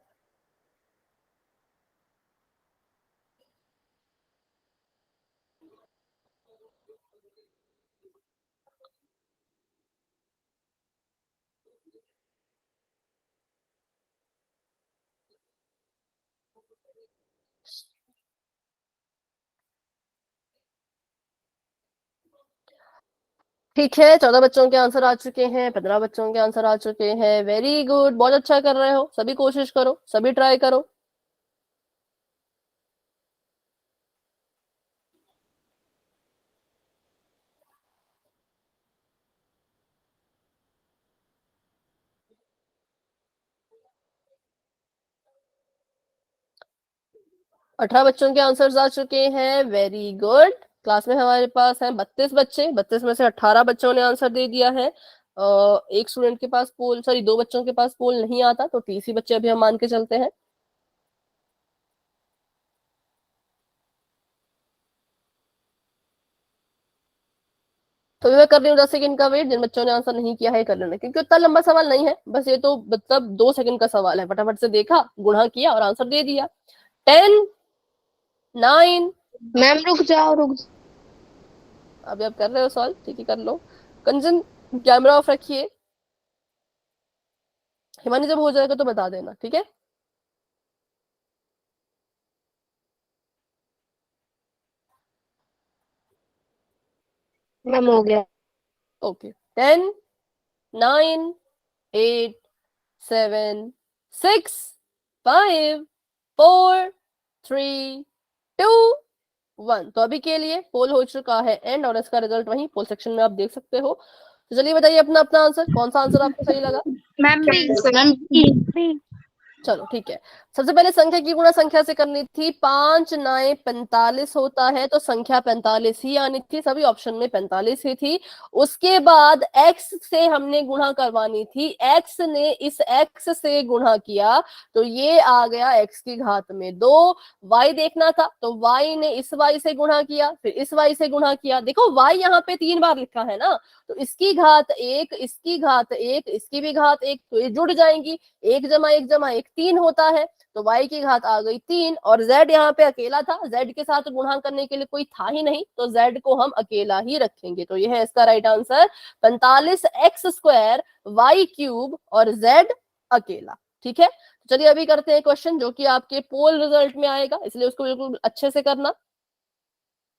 ठीक है, 14 बच्चों के आंसर आ चुके हैं, 15 बच्चों के आंसर आ चुके हैं। वेरी गुड, बहुत अच्छा कर रहे हो सभी, कोशिश करो, सभी ट्राई करो। अठारह बच्चों के आंसर्स आ चुके हैं। वेरी गुड, क्लास में हमारे पास है 32 बच्चे, 32 में से 18 बच्चों ने आंसर दे दिया है। एक स्टूडेंट के पास पोल, सॉरी 2 बच्चों के पास पोल नहीं आता, तो 30 ही बच्चे अभी हम मान के चलते हैं। तो अभी मैं कर रही हूँ 10 सेकंड का वेट, जिन बच्चों ने आंसर नहीं किया है कर लेना, क्योंकि उतना लंबा सवाल नहीं है, बस ये तो मतलब 2 सेकंड का सवाल है, फटाफट से देखा, गुणा किया और आंसर दे दिया। 10, 9, मैम रुक जाओ। अभी आप कर रहे हो सॉल्व, ठीक है कर लो। कंचन कैमरा ऑफ रखिए, हिमानी जब हो जाएगा तो बता देना। ठीक है, मैम हो गया। ओके। 10, 9, 8, 7, 6, 5, 4, 3, 2, 1। तो अभी के लिए पोल हो चुका है एंड, और इसका रिजल्ट वहीं पोल सेक्शन में आप देख सकते हो। तो चलिए बताइए अपना अपना आंसर, कौन सा आंसर आपको सही लगा। मैम मैम चलो ठीक है, सबसे पहले संख्या की गुणा संख्या से करनी थी। 5 9 45 होता है, तो संख्या 45 ही आनी थी, सभी ऑप्शन में 45 ही थी। उसके बाद x से हमने गुणा करवानी थी, x ने इस x से गुणा किया तो ये आ गया x की घात में 2। y देखना था तो y ने इस y से गुणा किया, फिर इस y से गुणा किया। देखो y यहाँ पे 3 बार लिखा है ना, तो इसकी घात 1, इसकी घात 1, इसकी भी घात 1, तो ये जुड़ जाएंगी। 1 जमा 1 जमा 1 3 होता है, तो y की घात आ गई 3, और z यहाँ पे अकेला था, z के साथ गुणा करने के लिए कोई था ही नहीं, तो z को हम अकेला ही रखेंगे। तो यह है इसका राइट आंसर, 45x² y³ और z अकेला। ठीक है, तो चलिए अभी करते हैं क्वेश्चन जो कि आपके पोल रिजल्ट में आएगा, इसलिए उसको बिल्कुल अच्छे से करना।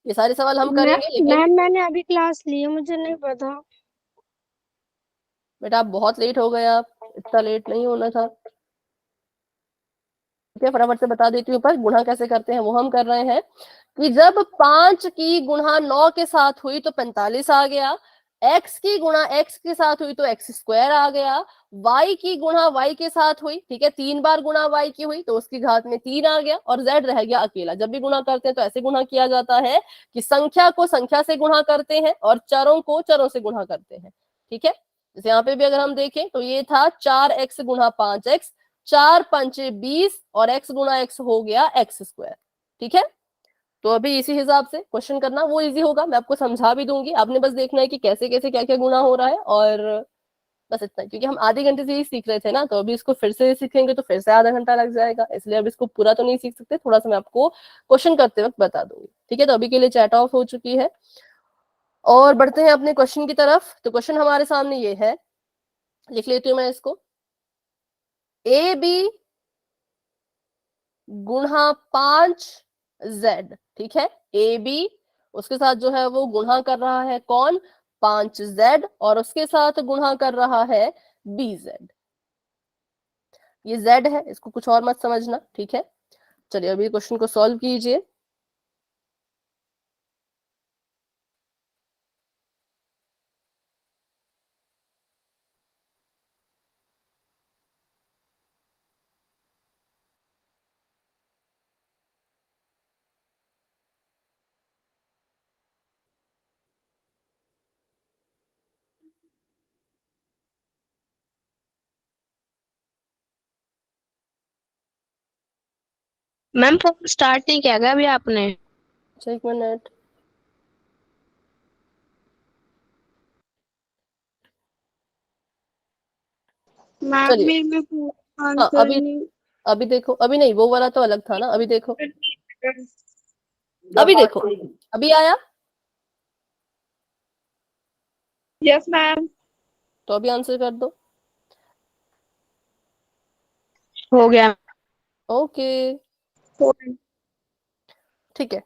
ये सारे सवाल हम करेंगे, लेकिन मैम मैंने अभी क्लास ली है, मुझे नहीं पता। बेटा आप बहुत लेट हो गए, आप इतना लेट नहीं होना था। ठीक है, फटाफट से बता देती हूँ, पर गुणा कैसे करते हैं वो हम कर रहे हैं कि जब 5 की गुणा 9 के साथ हुई तो 45 आ गया, x की गुणा x के साथ हुई तो x² आ गया, y की गुणा y के साथ हुई, ठीक है 3 बार गुणा y की हुई तो उसकी घात में 3 आ गया, और z रह गया अकेला। जब भी गुणा करते हैं तो ऐसे गुणा किया जाता है कि संख्या को संख्या से गुणा करते हैं और चरों को चरों से गुणा करते हैं। ठीक है, जैसे यहाँ पे भी अगर हम देखें तो ये था 4x गुणा 5x, 4 पंचे 20 और x गुना x हो गया x²। ठीक है, तो अभी इसी हिसाब से क्वेश्चन करना, वो इजी होगा, मैं आपको समझा भी दूंगी, आपने बस देखना है कि कैसे कैसे क्या क्या गुना हो रहा है, और बस इतना ही। क्योंकि हम आधे घंटे से ही सीख रहे थे ना, तो अभी इसको फिर से सीखेंगे तो फिर से आधा घंटा लग जाएगा, इसलिए अब इसको पूरा तो नहीं सीख सकते, थोड़ा सा मैं आपको क्वेश्चन करते वक्त बता दूंगी। ठीक है, तो अभी के लिए चैट ऑफ हो चुकी है और बढ़ते हैं अपने क्वेश्चन की तरफ। तो क्वेश्चन हमारे सामने ये है, लिख लेती हूँ मैं इसको, ए बी गुणा 5z। ठीक है, ए बी उसके साथ जो है वो गुणा कर रहा है कौन, 5z, और उसके साथ गुणा कर रहा है bz। ये z है, इसको कुछ और मत समझना। ठीक है, चलिए अभी क्वेश्चन को सॉल्व कीजिए। मैम फोन स्टार्ट नहीं किया क्या अभी आपने? अच्छा, एक मिनट, मैम चलिए। मेरे में पूरा हाँ, आंसर नहीं। अभी देखो, अभी नहीं, वो वाला तो अलग था ना, अभी देखो, अभी देखो, अभी आया, यस मैम। तो अभी आंसर कर दो। हो गया। ओके, ठीक है,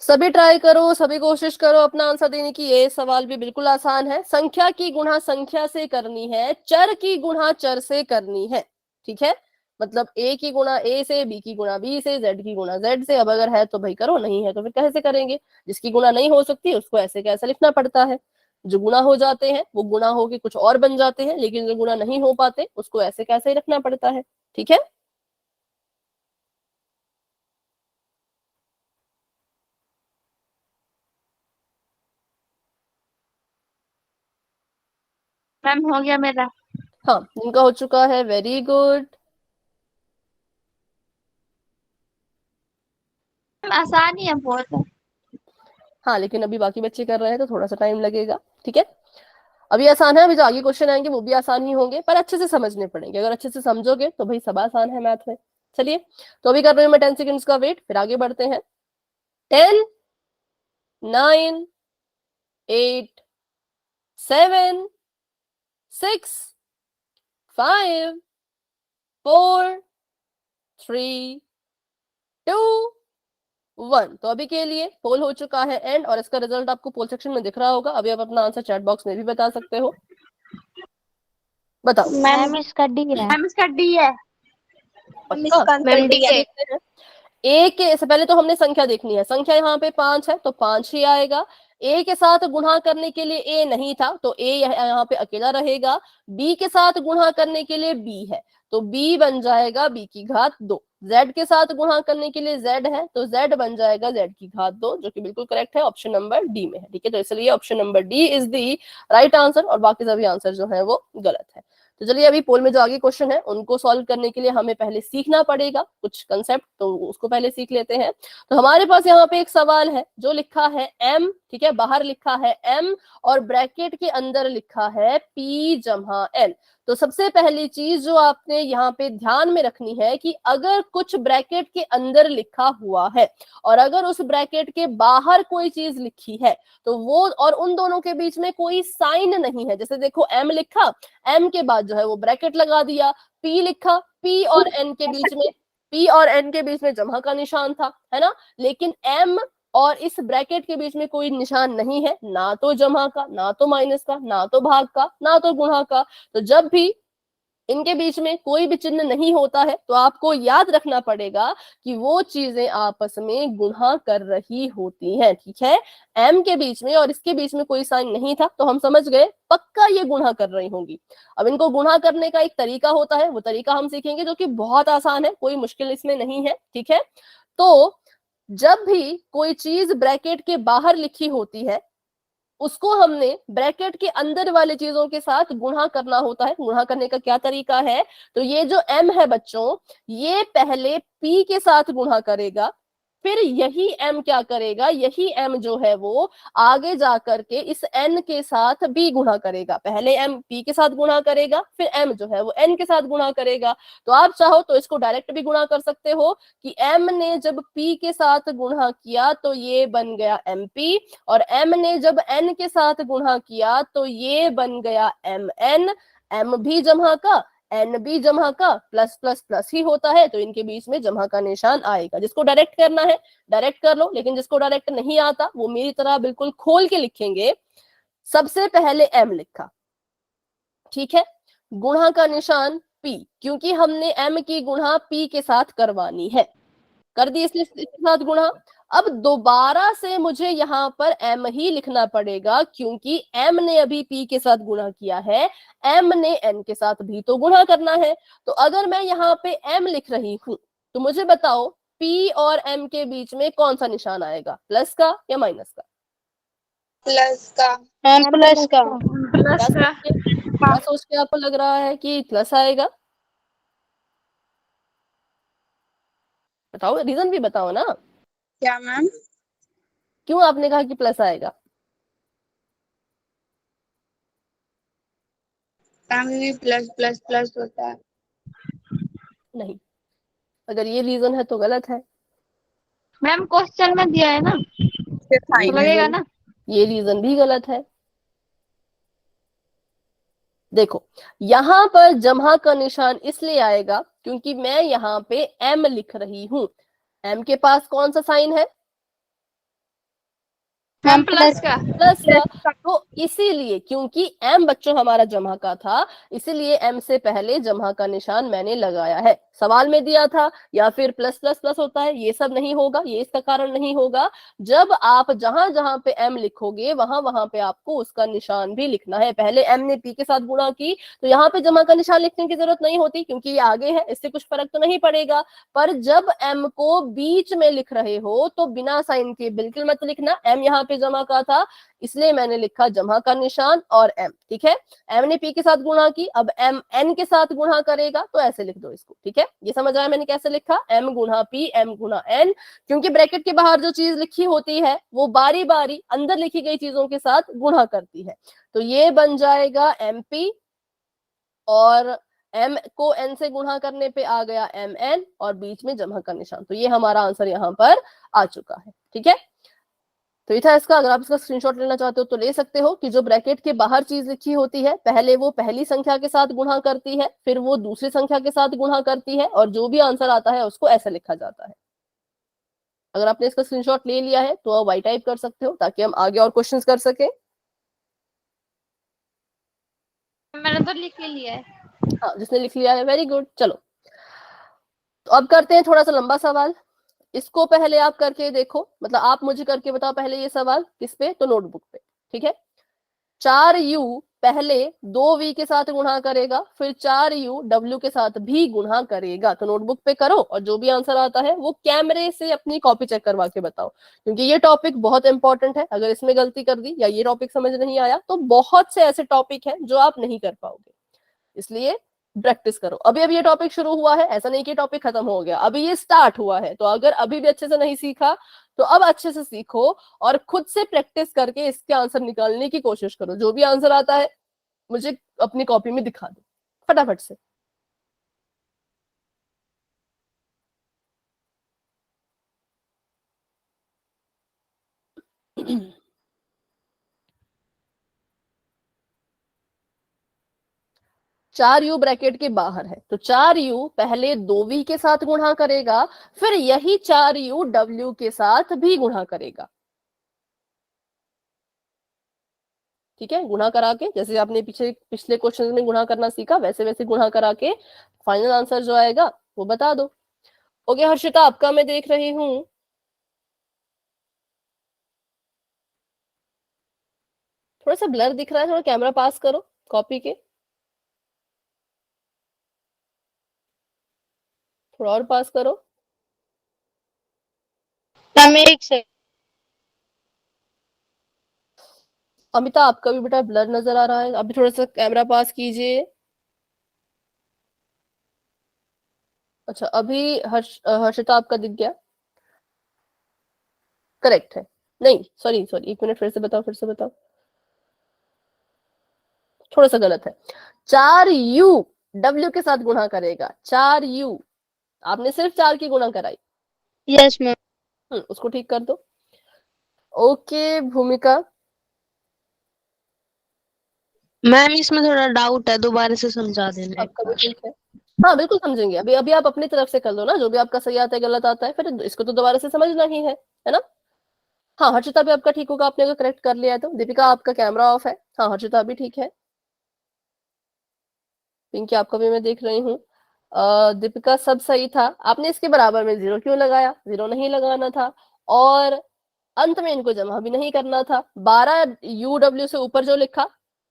सभी ट्राई करो, सभी कोशिश करो अपना आंसर देने की। ये सवाल भी बिल्कुल आसान है, संख्या की गुणा संख्या से करनी है, चर की गुणा चर से करनी है। ठीक है, मतलब a की गुणा a से, b की गुणा b से, z की गुणा z से। अब अगर है तो भाई करो, नहीं है तो फिर कैसे करेंगे, जिसकी गुणा नहीं हो सकती उसको ऐसे कैसे लिखना पड़ता है। जो गुणा हो जाते हैं वो गुणा होके कुछ और बन जाते हैं, लेकिन जो गुणा नहीं हो पाते उसको ऐसे कैसे ही रखना पड़ता है। ठीक है, मैम हो गया मेरा। हाँ, इनका हो चुका है, वेरी गुड। आसान ही है बहुत। हाँ, लेकिन अभी बाकी बच्चे कर रहे हैं तो थोड़ा सा टाइम लगेगा। ठीक है, अभी आसान है, अभी जो आगे क्वेश्चन आएंगे वो भी आसान ही होंगे, पर अच्छे से समझने पड़ेंगे। अगर अच्छे से समझोगे तो भाई सब आसान है मैथ में। चलिए, तो अभी कर रही हूँ मैं 10 सेकेंड्स का वेट, फिर आगे बढ़ते हैं। 10, 9, 8, 7, 6, 5, 4, 3, 2, 1। तो अभी के लिए पोल हो चुका है एंड, और इसका रिजल्ट आपको पोल सेक्शन में दिख रहा होगा। अभी आप अपना आंसर चैट बॉक्स में भी बता सकते हो, बताओ। मैम इसका डी है। मैम इसका डी है। पक्का? मैम डी है। ए के से पहले तो हमने संख्या देखनी है, संख्या यहाँ पे 5 है तो 5 ही आएगा। ए के साथ गुणा करने के लिए ए नहीं था तो ए यहाँ पे अकेला रहेगा। बी के साथ गुणा करने के लिए बी है तो बी बन जाएगा बी की घात 2। जेड के साथ गुणा करने के लिए जेड है तो जेड बन जाएगा जेड की घात 2, जो कि बिल्कुल करेक्ट है, ऑप्शन नंबर डी में है। ठीक है, तो इसलिए option number D is the right answer, और बाकी सभी आंसर जो है वो गलत है। तो चलिए, अभी पोल में जो आगे क्वेश्चन है उनको सॉल्व करने के लिए हमें पहले सीखना पड़ेगा कुछ कंसेप्ट, तो उसको पहले सीख लेते हैं। तो हमारे पास यहाँ पे एक सवाल है जो लिखा है m, ठीक है, बाहर लिखा है m और ब्रैकेट के अंदर लिखा है p जमा n। तो सबसे पहली चीज जो आपने यहाँ पे ध्यान में रखनी है कि अगर कुछ ब्रैकेट के अंदर लिखा हुआ है और अगर उस ब्रैकेट के बाहर कोई चीज लिखी है तो वो, और उन दोनों के बीच में कोई साइन नहीं है, जैसे देखो m लिखा, m के बाद जो है वो ब्रैकेट लगा दिया, p लिखा, p और n के बीच में जमा का निशान था, है ना, लेकिन m और इस ब्रैकेट के बीच में कोई निशान नहीं है, ना तो जमा का, ना तो माइनस का, ना तो भाग का, ना तो गुणा का। तो जब भी इनके बीच में कोई भी चिन्ह नहीं होता है तो आपको याद रखना पड़ेगा कि वो चीजें आपस में गुणा कर रही होती हैं। ठीक है, m के बीच में और इसके बीच में कोई साइन नहीं था तो हम समझ गए पक्का ये गुणा कर रही होंगी। अब इनको गुणा करने का एक तरीका होता है, वो तरीका हम सीखेंगे जो कि बहुत आसान है, कोई मुश्किल इसमें नहीं है। ठीक है, तो जब भी कोई चीज ब्रैकेट के बाहर लिखी होती है उसको हमने ब्रैकेट के अंदर वाले चीजों के साथ गुणा करना होता है। गुणा करने का क्या तरीका है, तो ये जो m है बच्चों, ये पहले p के साथ गुणा करेगा, फिर यही m क्या करेगा, यही m जो है वो आगे जा करके इस n के साथ भी गुणा करेगा। पहले m p के साथ गुणा करेगा, फिर m जो है वो n के साथ गुणा करेगा। तो आप चाहो तो इसको डायरेक्ट भी गुणा कर सकते हो कि m ने जब p के साथ गुणा किया तो ये बन गया mp, और m ने जब n के साथ गुणा किया तो ये बन गया mn। m भी जमा का, n भी जमा का, प्लस प्लस प्लस ही होता है, तो इनके बीच में जमा का निशान आएगा। जिसको डायरेक्ट करना है डायरेक्ट कर लो, लेकिन जिसको डायरेक्ट नहीं आता वो मेरी तरह बिल्कुल खोल के लिखेंगे। सबसे पहले m लिखा, ठीक है, गुणा का निशान p, क्योंकि हमने m की गुणा p के साथ करवानी है, कर दी इसलिए इसके साथ गुणा। अब दोबारा से मुझे यहाँ पर m ही लिखना पड़ेगा, क्योंकि m ने अभी p के साथ गुणा किया है, m ने n के साथ भी तो गुणा करना है। तो अगर मैं यहाँ पे m लिख रही हूं तो मुझे बताओ p और m के बीच में कौन सा निशान आएगा, प्लस का या माइनस का? प्लस का। मैम प्लस का। क्या सोच के आपको लग रहा है कि प्लस आएगा? बताओ, रीजन भी बताओ ना, क्या मैम? क्यों आपने कहा कि प्लस आएगा? भी प्लस प्लस प्लस होता है। नहीं, अगर ये रीजन है तो गलत है। मैम क्वेश्चन में दिया है ना, तो लगेगा ना। ये रीजन भी गलत है। देखो, यहां पर जमा का निशान इसलिए आएगा क्योंकि मैं यहाँ पे m लिख रही हूं। m के पास कौन सा साइन है? मैम प्लस का। प्लस का। तो इसीलिए, क्योंकि m बच्चों हमारा जमा का था, इसीलिए m से पहले जमा का निशान मैंने लगाया है। सवाल में दिया था या फिर प्लस प्लस प्लस होता है, ये सब नहीं होगा, ये इसका कारण नहीं होगा। जब आप जहां जहां पे m लिखोगे वहां वहां पे आपको उसका निशान भी लिखना है। पहले m ने p के साथ गुणा की तो यहाँ पे जमा का निशान लिखने की जरूरत नहीं होती, क्योंकि ये आगे है, इससे कुछ फर्क तो नहीं पड़ेगा। पर जब m को बीच में लिख रहे हो तो बिना साइन के बिल्कुल मत लिखना। m यहाँ पे जमा का था, इसलिए मैंने लिखा जमा का निशान और m, ठीक है। m ने p के साथ गुणा की, अब m n के साथ गुणा करेगा, तो ऐसे लिख दो इसको, ठीक है। ये समझ आया मैंने कैसे लिखा, m गुणा p, m गुणा n, क्योंकि ब्रैकेट के बाहर जो चीज लिखी होती है वो बारी बारी अंदर लिखी गई चीजों के साथ गुणा करती है। तो ये बन जाएगा mp, और m को n से गुणा करने पे आ गया mn, और बीच में जमा का निशान। तो ये हमारा आंसर यहाँ पर आ चुका है, ठीक है। तो ये था इसका। अगर आप इसका स्क्रीनशॉट लेना चाहते हो तो ले सकते हो कि जो ब्रैकेट के बाहर चीज लिखी होती है पहले वो पहली संख्या के साथ गुणा करती है, फिर वो दूसरी संख्या के साथ गुणा करती है, और जो भी आंसर आता है उसको ऐसे लिखा जाता है। अगर आपने इसका स्क्रीनशॉट ले लिया है तो आप वाई टाइप कर सकते हो ताकि हम आगे और क्वेश्चंस कर सके। मैंने तो लिख ही लिया है। हाँ, जिसने लिख लिया है वेरी गुड। चलो, तो अब करते हैं थोड़ा सा लंबा सवाल। इसको पहले आप करके देखो, मतलब आप मुझे करके बताओ पहले ये सवाल किस पे, तो नोटबुक पे, ठीक है। 4u पहले 2v के साथ गुणा करेगा, फिर 4u w के साथ भी गुणा करेगा। तो नोटबुक पे करो और जो भी आंसर आता है वो कैमरे से अपनी कॉपी चेक करवा के बताओ, क्योंकि ये टॉपिक बहुत इंपॉर्टेंट है। अगर इसमें गलती कर दी या ये टॉपिक समझ नहीं आया तो बहुत से ऐसे टॉपिक हैं जो आप नहीं कर पाओगे, इसलिए प्रैक्टिस करो। अभी अभी ये टॉपिक शुरू हुआ है, ऐसा नहीं कि टॉपिक खत्म हो गया, अभी ये स्टार्ट हुआ है। तो अगर अभी भी अच्छे से नहीं सीखा तो अब अच्छे से सीखो और खुद से प्रैक्टिस करके इसके आंसर निकालने की कोशिश करो। जो भी आंसर आता है मुझे अपनी कॉपी में दिखा दो फटाफट से। चार यू ब्रैकेट के बाहर है, तो 4u पहले 2v के साथ गुणा करेगा, फिर यही 4u w के साथ भी गुणा करेगा, ठीक है। गुणा करा के, जैसे आपने पिछले क्वेश्चन में गुणा करना सीखा, वैसे वैसे गुणा करा के फाइनल आंसर जो आएगा वो बता दो। ओके हर्षिता, आपका मैं देख रही हूँ। थोड़ा सा ब्लर दिख रहा है, थोड़ा कैमरा पास करो कॉपी के, थोड़ा और पास करो। मैम एक से अमिता आपका भी बेटा ब्लर नजर आ रहा है, अभी थोड़ा सा कैमरा पास कीजिए। अच्छा अभी हर्षिता आपका दिख गया, करेक्ट है। नहीं सॉरी सॉरी, एक मिनट, फिर से बताओ, फिर से बताओ, थोड़ा सा गलत है। 4u w के साथ गुणा करेगा, 4u, आपने सिर्फ 4 की गुणा कराई। Yes ma'am. उसको ठीक कर दो। ओके भूमिका। मैम इसमें थोड़ा डाउट है, दोबारा से समझा देना एक आपका भी बार। ठीक है, हाँ बिल्कुल समझेंगे। अभी अभी आप अपनी तरफ से कर लो ना, जो भी आपका सही आता है गलत आता है, फिर इसको तो दोबारा से समझना ही है ना। हाँ हर्षिता भी आपका ठीक होगा, आपने अगर करेक्ट कर लिया है तो। दीपिका आपका कैमरा ऑफ है, हाँ हर्षिता भी ठीक है। पिंकी आपका भी मैं देख रही हूँ। दीपिका सब सही था, आपने इसके बराबर में 0 क्यों लगाया, 0 नहीं लगाना था, और अंत में इनको जमा भी नहीं करना था। 12 UW से ऊपर जो लिखा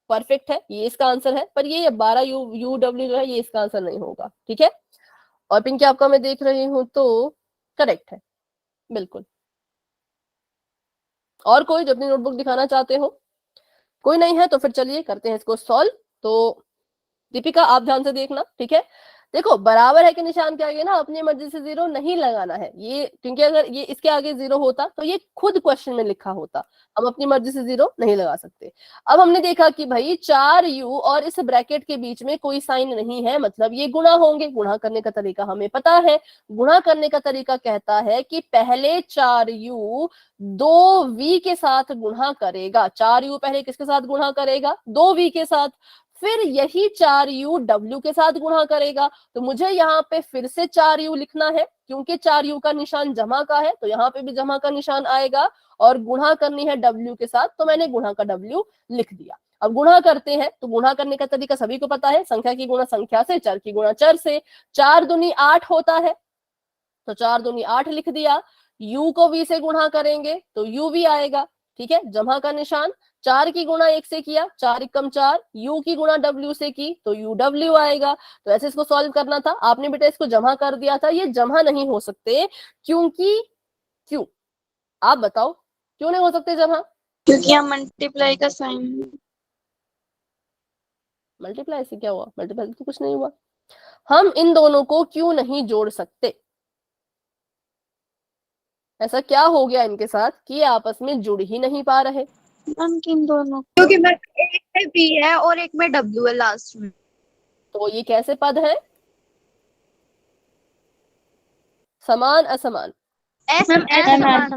परफेक्ट है, ये इसका आंसर है, पर ये 12 UW जो है ये इसका आंसर नहीं होगा, ठीक है। और पिंकी आपका मैं देख रही हूँ तो करेक्ट है बिल्कुल। और कोई जो अपनी नोटबुक दिखाना चाहते हो? कोई नहीं है तो फिर चलिए करते हैं इसको सॉल्व। तो दीपिका आप ध्यान से देखना, ठीक है। देखो बराबर है के निशान के आगे ना अपनी मर्जी से 0 नहीं लगाना है ये, क्योंकि अगर ये इसके आगे 0 होता तो ये खुद क्वेश्चन में लिखा होता, हम अपनी मर्जी से 0 नहीं लगा सकते। अब हमने देखा कि भाई 4u और इस ब्रैकेट के बीच में कोई साइन नहीं है, मतलब ये गुणा होंगे। गुणा करने का तरीका हमें पता है, गुणा करने का तरीका कहता है कि पहले 4u 2v के साथ गुणा करेगा। 4u पहले किसके साथ गुणा करेगा, 2v के साथ, फिर यही 4u w के साथ गुणा करेगा। तो मुझे यहाँ पे फिर से 4u लिखना है, क्योंकि 4u का निशान जमा का है, तो यहाँ पे भी जमा का निशान आएगा, और गुणा करनी है w के साथ, तो मैंने गुणा का w लिख दिया। अब गुणा करते हैं, तो गुणा करने का तरीका सभी को पता है, संख्या की गुणा संख्या से, चर की गुणा चर से। 4 दूनी 8 होता है, तो 4 दूनी 8 लिख दिया। u को v से गुणा करेंगे तो uv आएगा, ठीक है, जमा का निशान। 4 की गुणा 1 से किया, 4 एकम 4, u की गुणा w से की तो uw आएगा। तो ऐसे इसको सॉल्व करना था, आपने बेटा इसको जमा कर दिया था। ये जमा नहीं हो सकते, क्योंकि क्यों, आप बताओ क्यों नहीं हो सकते जमा? क्योंकि यहाँ मल्टीप्लाई का साइन। मल्टीप्लाई से क्या हुआ, मल्टीप्लाई तो कुछ नहीं हुआ। हम इन दोनों को क्यों नहीं जोड़ सकते, ऐसा क्या हो गया इनके साथ कि ये आपस में जुड़ ही नहीं पा रहे? मैम किन दोनों? क्योंकि मैं एक में बी है और एक में डब्ल्यू है लास्ट में। तो ये कैसे पद है, समान असमान? असमान,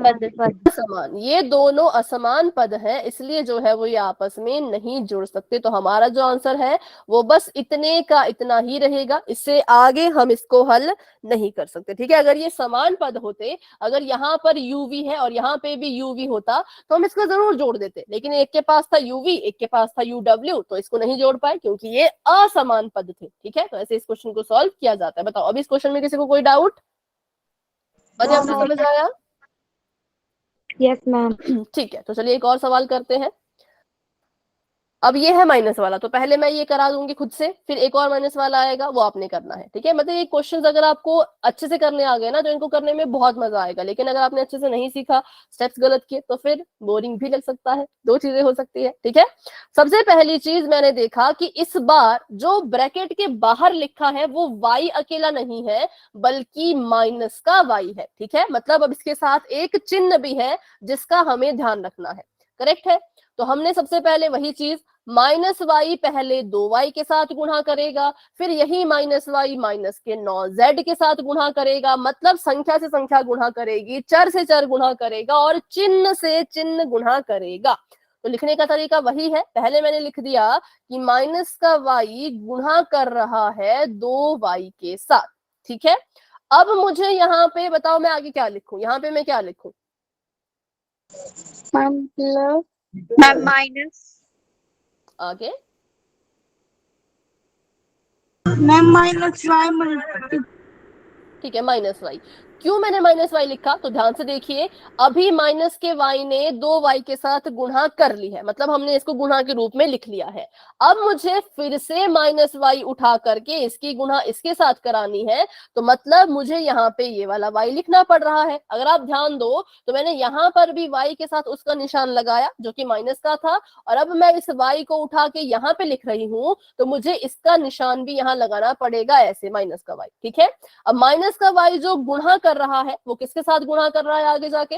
ये दोनों असमान पद हैं, इसलिए जो है वो ये आपस में नहीं जुड़ सकते। तो हमारा जो आंसर है वो बस इतने का इतना ही रहेगा, इससे आगे हम इसको हल नहीं कर सकते, ठीक है। अगर ये समान पद होते, अगर यहाँ पर uv है और यहाँ पे भी uv होता, तो हम इसको जरूर जोड़ देते, लेकिन एक के पास था uv, एक के पास था uw, तो इसको नहीं जोड़ पाए क्योंकि ये असमान पद थे, ठीक है। तो ऐसे इस क्वेश्चन को सॉल्व किया जाता है। बताओ अभी इस क्वेश्चन में किसी को कोई डाउट? आपको समझ आया? Yes ma'am. ठीक है, तो चलिए एक और सवाल करते हैं। अब ये है माइनस वाला, तो पहले मैं ये करा दूंगी खुद से, फिर एक और माइनस वाला आएगा, वो आपने करना है, ठीक है। मतलब ये क्वेश्चंस अगर आपको अच्छे से करने आ गए ना, तो इनको करने में बहुत मजा आएगा। लेकिन अगर आपने अच्छे से नहीं सीखा, स्टेप्स गलत किए, तो फिर बोरिंग भी लग सकता है। दो चीजें हो सकती है, ठीक है। सबसे पहली चीज मैंने देखा कि इस बार जो ब्रैकेट के बाहर लिखा है वो y अकेला नहीं है, बल्कि माइनस का y है, ठीक है। मतलब अब इसके साथ एक चिन्ह भी है जिसका हमें ध्यान रखना है, करेक्ट है। तो हमने सबसे पहले वही चीज, माइनस वाई पहले 2y के साथ गुणा करेगा, फिर यही माइनस वाई माइनस के 9z के साथ गुणा करेगा, मतलब संख्या से संख्या गुणा करेगी, चर से चर गुणा करेगा, और चिन्ह से चिन्ह गुणा करेगा। तो लिखने का तरीका वही है, पहले मैंने लिख दिया कि माइनस का y गुणा कर रहा है 2y के साथ, ठीक है। अब मुझे यहाँ पे बताओ मैं आगे क्या लिखूं, यहाँ पे मैं क्या लिखूं? माइनस, आगे मैम माइनस वाई, ठीक है, माइनस वाई। क्यों मैंने माइनस वाई लिखा, तो ध्यान से देखिए, अभी माइनस के वाई ने 2y के साथ गुणा कर ली है, मतलब हमने इसको गुणा के रूप में लिख लिया है। अब मुझे फिर से माइनस वाई उठा करके इसकी गुणा इसके साथ करानी है, तो मतलब मुझे यहाँ पे ये वाला y लिखना पड़ रहा है। अगर आप ध्यान दो तो मैंने यहाँ पर भी y के साथ उसका निशान लगाया जो कि माइनस का था, और अब मैं इस y को उठा के यहाँ पे लिख रही हूँ, तो मुझे इसका निशान भी यहाँ लगाना पड़ेगा, ऐसे माइनस का y। ठीक है, अब माइनस का y जो गुणा कर रहा है वो किसके साथ गुणा कर रहा है आगे जाके,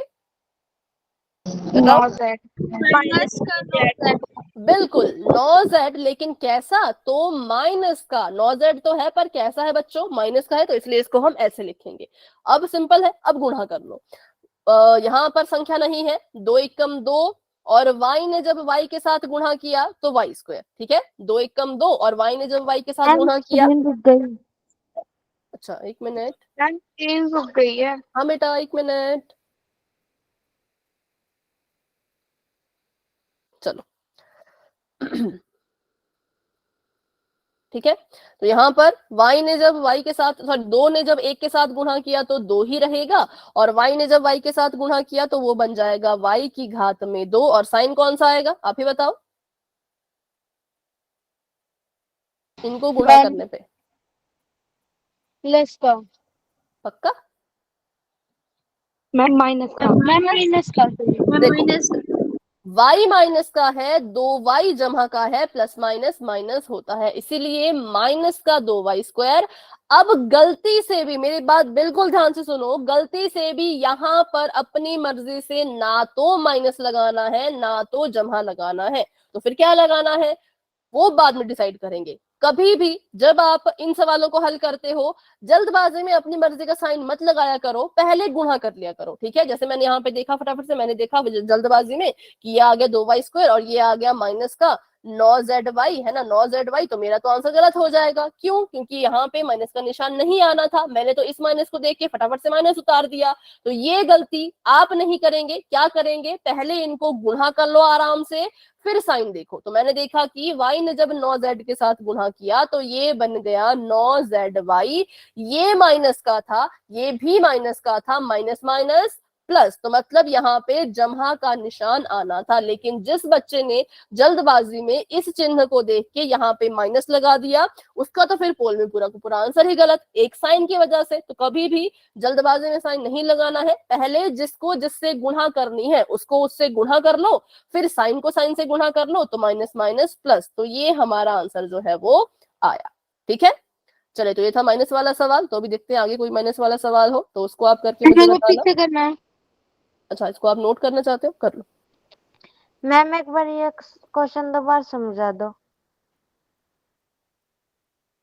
बिल्कुल 9z, लेकिन कैसा, तो माइनस का। 9z तो है पर कैसा है बच्चों, माइनस का है, तो इसलिए इसको हम ऐसे लिखेंगे। अब सिंपल है, अब गुणा कर लो। यहाँ पर संख्या नहीं है, 2 एकम 2, और y ने जब y के साथ गुणा किया तो y स्क्वायर। ठीक है, 2 एकम 2 और y ने जब y के साथ गुणा किया, अच्छा 1 मिनट, चेंज हो गई है। हाँ बेटा 1 मिनट, चलो ठीक है, तो यहाँ पर y ने जब y के साथ, सॉरी 2 ने जब 1 के साथ गुणा किया तो 2 ही रहेगा, और y ने जब y के साथ गुणा किया तो वो बन जाएगा y की घात में 2, और साइन कौन सा आएगा आप ही बताओ, इनको गुणा करने पे प्लस का, पक्का, मैम माइनस का, मैम माइनस का, देखो y माइनस का है, 2y जमा का है, प्लस माइनस माइनस होता है, इसीलिए माइनस का 2y स्क्वायर। अब गलती से भी, मेरी बात बिल्कुल ध्यान से सुनो, गलती से भी यहाँ पर अपनी मर्जी से ना तो माइनस लगाना है ना तो जमा लगाना है, तो फिर क्या लगाना है वो बाद में डिसाइड करेंगे। कभी भी जब आप इन सवालों को हल करते हो, जल्दबाजी में अपनी मर्जी का साइन मत लगाया करो, पहले गुणा कर लिया करो। ठीक है, जैसे मैंने यहाँ पे देखा, फटाफट से मैंने देखा जल्दबाजी में कि ये आ गया 2y स्क्वायर और ये आ गया माइनस का 9zy, है ना 9zy, तो मेरा तो आंसर गलत हो जाएगा। क्यों, क्योंकि यहाँ पे माइनस का निशान नहीं आना था, मैंने तो इस माइनस को देख के फटाफट से माइनस उतार दिया। तो ये गलती आप नहीं करेंगे, क्या करेंगे, पहले इनको गुणा कर लो आराम से, फिर साइन देखो। तो मैंने देखा कि y ने जब 9z के साथ गुणा किया तो ये बन गया 9zy, ये माइनस का था, ये भी माइनस का था, माइनस माइनस प्लस, तो मतलब यहाँ पे जमा का निशान आना था, लेकिन जिस बच्चे ने जल्दबाजी में इस चिन्ह को देख के यहाँ पे माइनस लगा दिया, उसका तो फिर पोल में पूरा का पूरा आंसर ही गलत, एक साइन की वजह से। तो कभी भी जल्दबाजी में साइन नहीं लगाना है, पहले जिसको जिससे गुणा करनी है उसको उससे गुणा कर लो, फिर साइन को साइन से गुणा कर लो, तो माइनस माइनस प्लस, तो ये हमारा आंसर जो है वो आया। ठीक है, चले, तो ये था माइनस वाला सवाल। तो अभी देखते हैं आगे कोई माइनस वाला सवाल हो तो उसको आप करके मुझे बताना। करना है। अच्छा, इसको आप नोट करना चाहते हो, कर लो। मैम एक बार ये क्वेश्चन दोबारा समझा दो।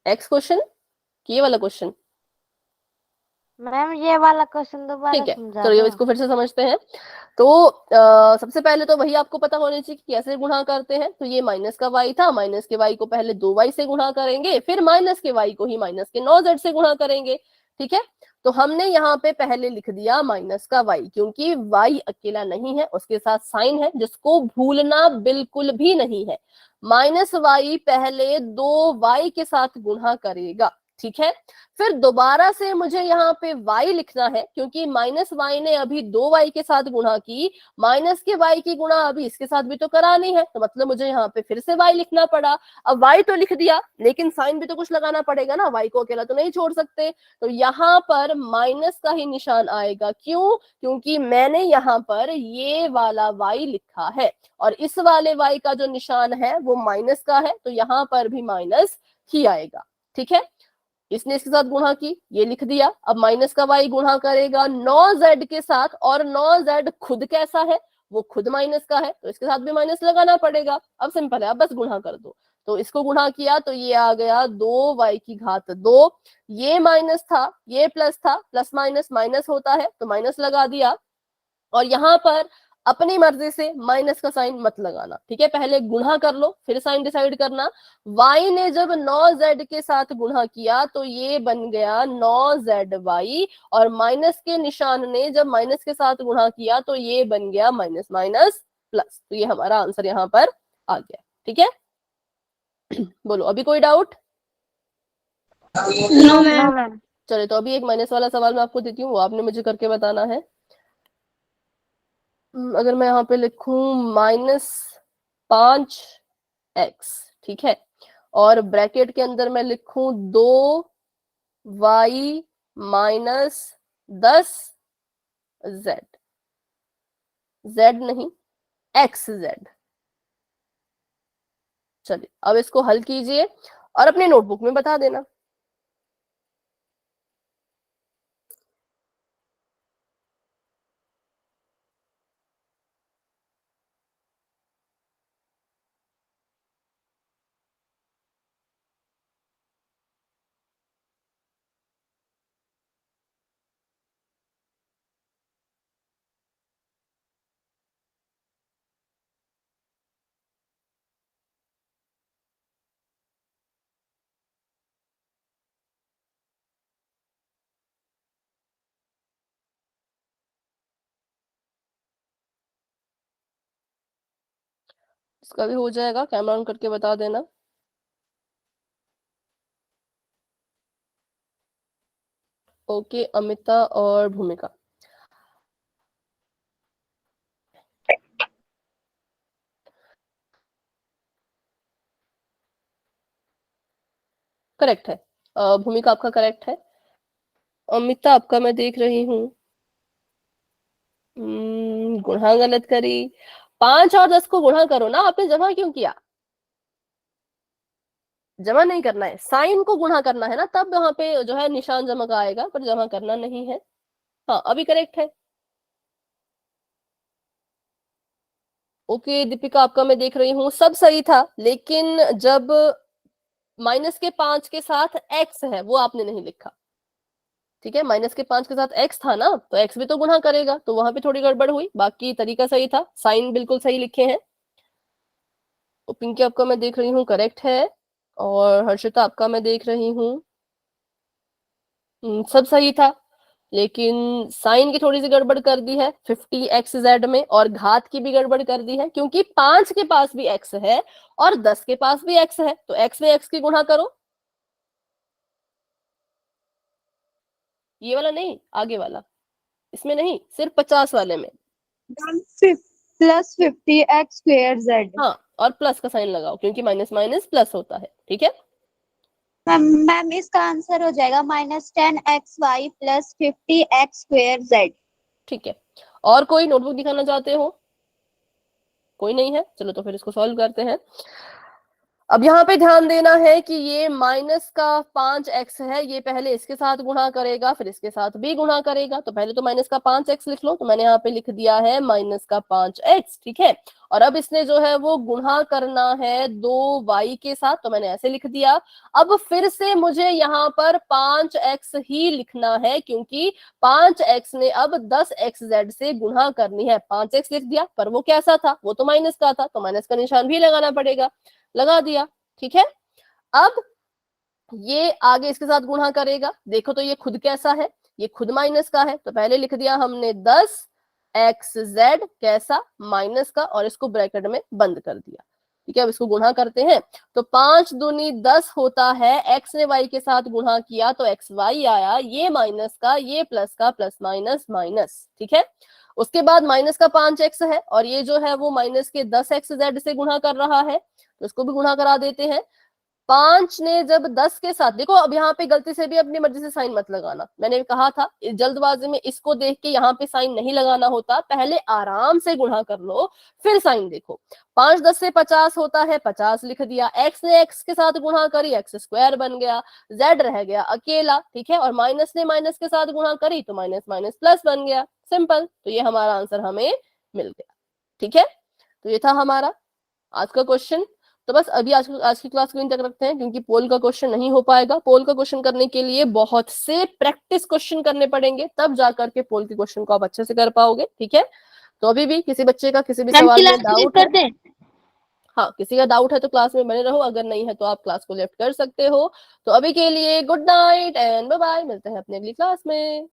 एक्स क्वेश्चन, ये वाला क्वेश्चन, मैम ये वाला क्वेश्चन दोबारा ठीक है, समझा चलिए दो। इसको फिर से समझते हैं। तो सबसे पहले तो वही आपको पता होनी चाहिए कि कैसे गुणा करते हैं। तो ये माइनस का y था, माइनस के y को पहले 2y से गुणा करेंगे, फिर माइनस के y को ही माइनस के 9z से गुणा करेंगे। ठीक है, तो हमने यहाँ पे पहले लिख दिया माइनस का y, क्योंकि y अकेला नहीं है, उसके साथ साइन है, जिसको भूलना बिल्कुल भी नहीं है। माइनस y पहले 2y के साथ गुणा करेगा, ठीक है, फिर दोबारा से मुझे यहाँ पे y लिखना है, क्योंकि माइनस y ने अभी 2y के साथ गुणा की, माइनस के y की गुणा अभी इसके साथ भी तो करानी है, तो मतलब मुझे यहाँ पे फिर से y लिखना पड़ा। अब y तो लिख दिया, लेकिन साइन भी तो कुछ लगाना पड़ेगा ना, y को अकेला तो नहीं छोड़ सकते, तो यहाँ पर माइनस का ही निशान आएगा। क्यों, क्योंकि मैंने यहाँ पर ये वाला y लिखा है, और इस वाले y का जो निशान है वो माइनस का है, तो यहाँ पर भी माइनस ही आएगा। ठीक है, इसने इसके साथ गुणा की, ये लिख दिया। अब माइनस का y गुणा करेगा 9z के साथ, और 9z खुद कैसा है, वो खुद माइनस का है, तो इसके साथ भी माइनस लगाना पड़ेगा। अब सिंपल है, अब बस गुणा कर दो। तो इसको गुणा किया तो ये आ गया 2y की घात 2, ये माइनस था, ये प्लस था, प्लस माइनस माइनस होता है, तो माइनस लगा दिया। और यहाँ पर अपनी मर्जी से माइनस का साइन मत लगाना। ठीक है, पहले गुणा कर लो, फिर साइन डिसाइड करना। y ने जब 9z के साथ गुणा किया तो ये बन गया 9zy, और माइनस के निशान ने जब माइनस के साथ गुणा किया तो ये बन गया माइनस माइनस प्लस, तो ये हमारा आंसर यहाँ पर आ गया। ठीक है, बोलो अभी कोई डाउट? No ma'am. चलिए, तो अभी एक माइनस वाला सवाल मैं आपको देती हूँ, वो आपने मुझे करके बताना है। अगर मैं यहाँ पे लिखूं -5x, ठीक है, और ब्रैकेट के अंदर मैं लिखूं 2y माइनस 10z, z नहीं xz। चलिए, अब इसको हल कीजिए और अपनी नोटबुक में बता देना। इसका भी हो जाएगा, कैमरा ऑन करके बता देना। ओके, अमिता और भूमिका। करेक्ट है। भूमिका आपका करेक्ट है। अमिता आपका मैं देख रही हूँ, गुणा गलत करी। 5 और 10 को गुणा करो ना, आपने जमा क्यों किया? जमा नहीं करना है, साइन को गुणा करना है ना, तब वहां पे जो है निशान जमा का आएगा, पर जमा करना नहीं है। हाँ, अभी करेक्ट है। ओके दीपिका, आपका मैं देख रही हूँ सब सही था, लेकिन जब -5 के साथ x है वो आपने नहीं लिखा। ठीक है, -5 के साथ x था ना, तो x भी तो गुणा करेगा, तो वहां पे थोड़ी गड़बड़ हुई, बाकी तरीका सही था, साइन बिल्कुल सही लिखे हैं। तो पिंकी आपका मैं देख रही हूँ करेक्ट है, और हर्षिता आपका मैं देख रही हूँ सब सही था, लेकिन साइन की थोड़ी सी गड़बड़ कर दी है 50xz में, और घात की भी गड़बड़ कर दी है, क्योंकि 5 के पास भी x है और 10 के पास भी x है, तो x में x की गुणा करो। ये वाला नहीं, आगे वाला, इसमें नहीं, सिर्फ 50 वाले में। +50x²z। हाँ, और प्लस का साइन लगाओ, क्योंकि माइनस माइनस प्लस होता है। ठीक है, मैम इसका आंसर हो जाएगा -10xy + 50x²z। ठीक है। और कोई नोटबुक दिखाना चाहते हो? कोई नहीं है, चलो तो फिर इसको सॉल्व करते हैं। अब यहाँ पे ध्यान देना है कि ये -5x है, ये पहले इसके साथ गुणा करेगा, फिर इसके साथ भी गुणा करेगा, तो पहले तो -5x लिख लो, तो मैंने यहाँ पे लिख दिया है -5x। ठीक है, और अब इसने जो है वो गुणा करना है 2y के साथ, तो मैंने ऐसे लिख दिया। अब फिर से मुझे यहाँ पर 5x ही लिखना है, क्योंकि 5x ने अब 10xz से गुणा करनी है। 5x लिख दिया, पर वो कैसा था, वो तो माइनस का था, तो माइनस का निशान भी लगाना पड़ेगा, लगा दिया। ठीक है, अब ये आगे इसके साथ गुणा करेगा, देखो तो ये खुद कैसा है, ये खुद माइनस का है, तो पहले लिख दिया हमने 10xz कैसा, माइनस का, और इसको ब्रैकेट में बंद कर दिया। ठीक है, अब इसको गुणा करते हैं, तो 5 दूनी 10 होता है, x ने y के साथ गुणा किया तो xy आया, ये माइनस का, ये प्लस का, प्लस माइनस माइनस। ठीक है, उसके बाद माइनस का 5x है, और ये जो है वो माइनस के 10xz से गुणा कर रहा है, तो इसको भी गुणा करा देते हैं। 5 ने जब 10 के साथ, देखो अब यहाँ पे गलती से भी अपनी मर्जी से साइन मत लगाना, मैंने कहा था जल्दबाजी में इसको देख के यहाँ पे साइन नहीं लगाना होता, पहले आराम से गुणा कर लो फिर साइन देखो। 5 10 से 50 होता है, 50 लिख दिया, x ने x के साथ गुणा करी, x² बन गया, z रह गया अकेला। ठीक है, और माइनस ने माइनस के साथ गुणा करी, तो माइनस माइनस प्लस बन गया, सिंपल। तो ये हमारा आंसर हमें मिल गया। ठीक है, तो ये था हमारा आज का क्वेश्चन। तो बस अभी आज की क्लास को इन तक रखते हैं, क्योंकि पोल का क्वेश्चन नहीं हो पाएगा। पोल का क्वेश्चन करने के लिए बहुत से प्रैक्टिस क्वेश्चन करने पड़ेंगे, तब जाकर के पोल के क्वेश्चन को आप अच्छे से कर पाओगे। ठीक है, तो अभी भी किसी बच्चे का किसी भी सवाल में डाउट है, हाँ किसी का डाउट है तो क्लास में बने रहो, अगर नहीं है तो आप क्लास को लेफ्ट कर सकते हो। तो अभी के लिए good night and bye bye, मिलते हैं अपनी अगली क्लास में।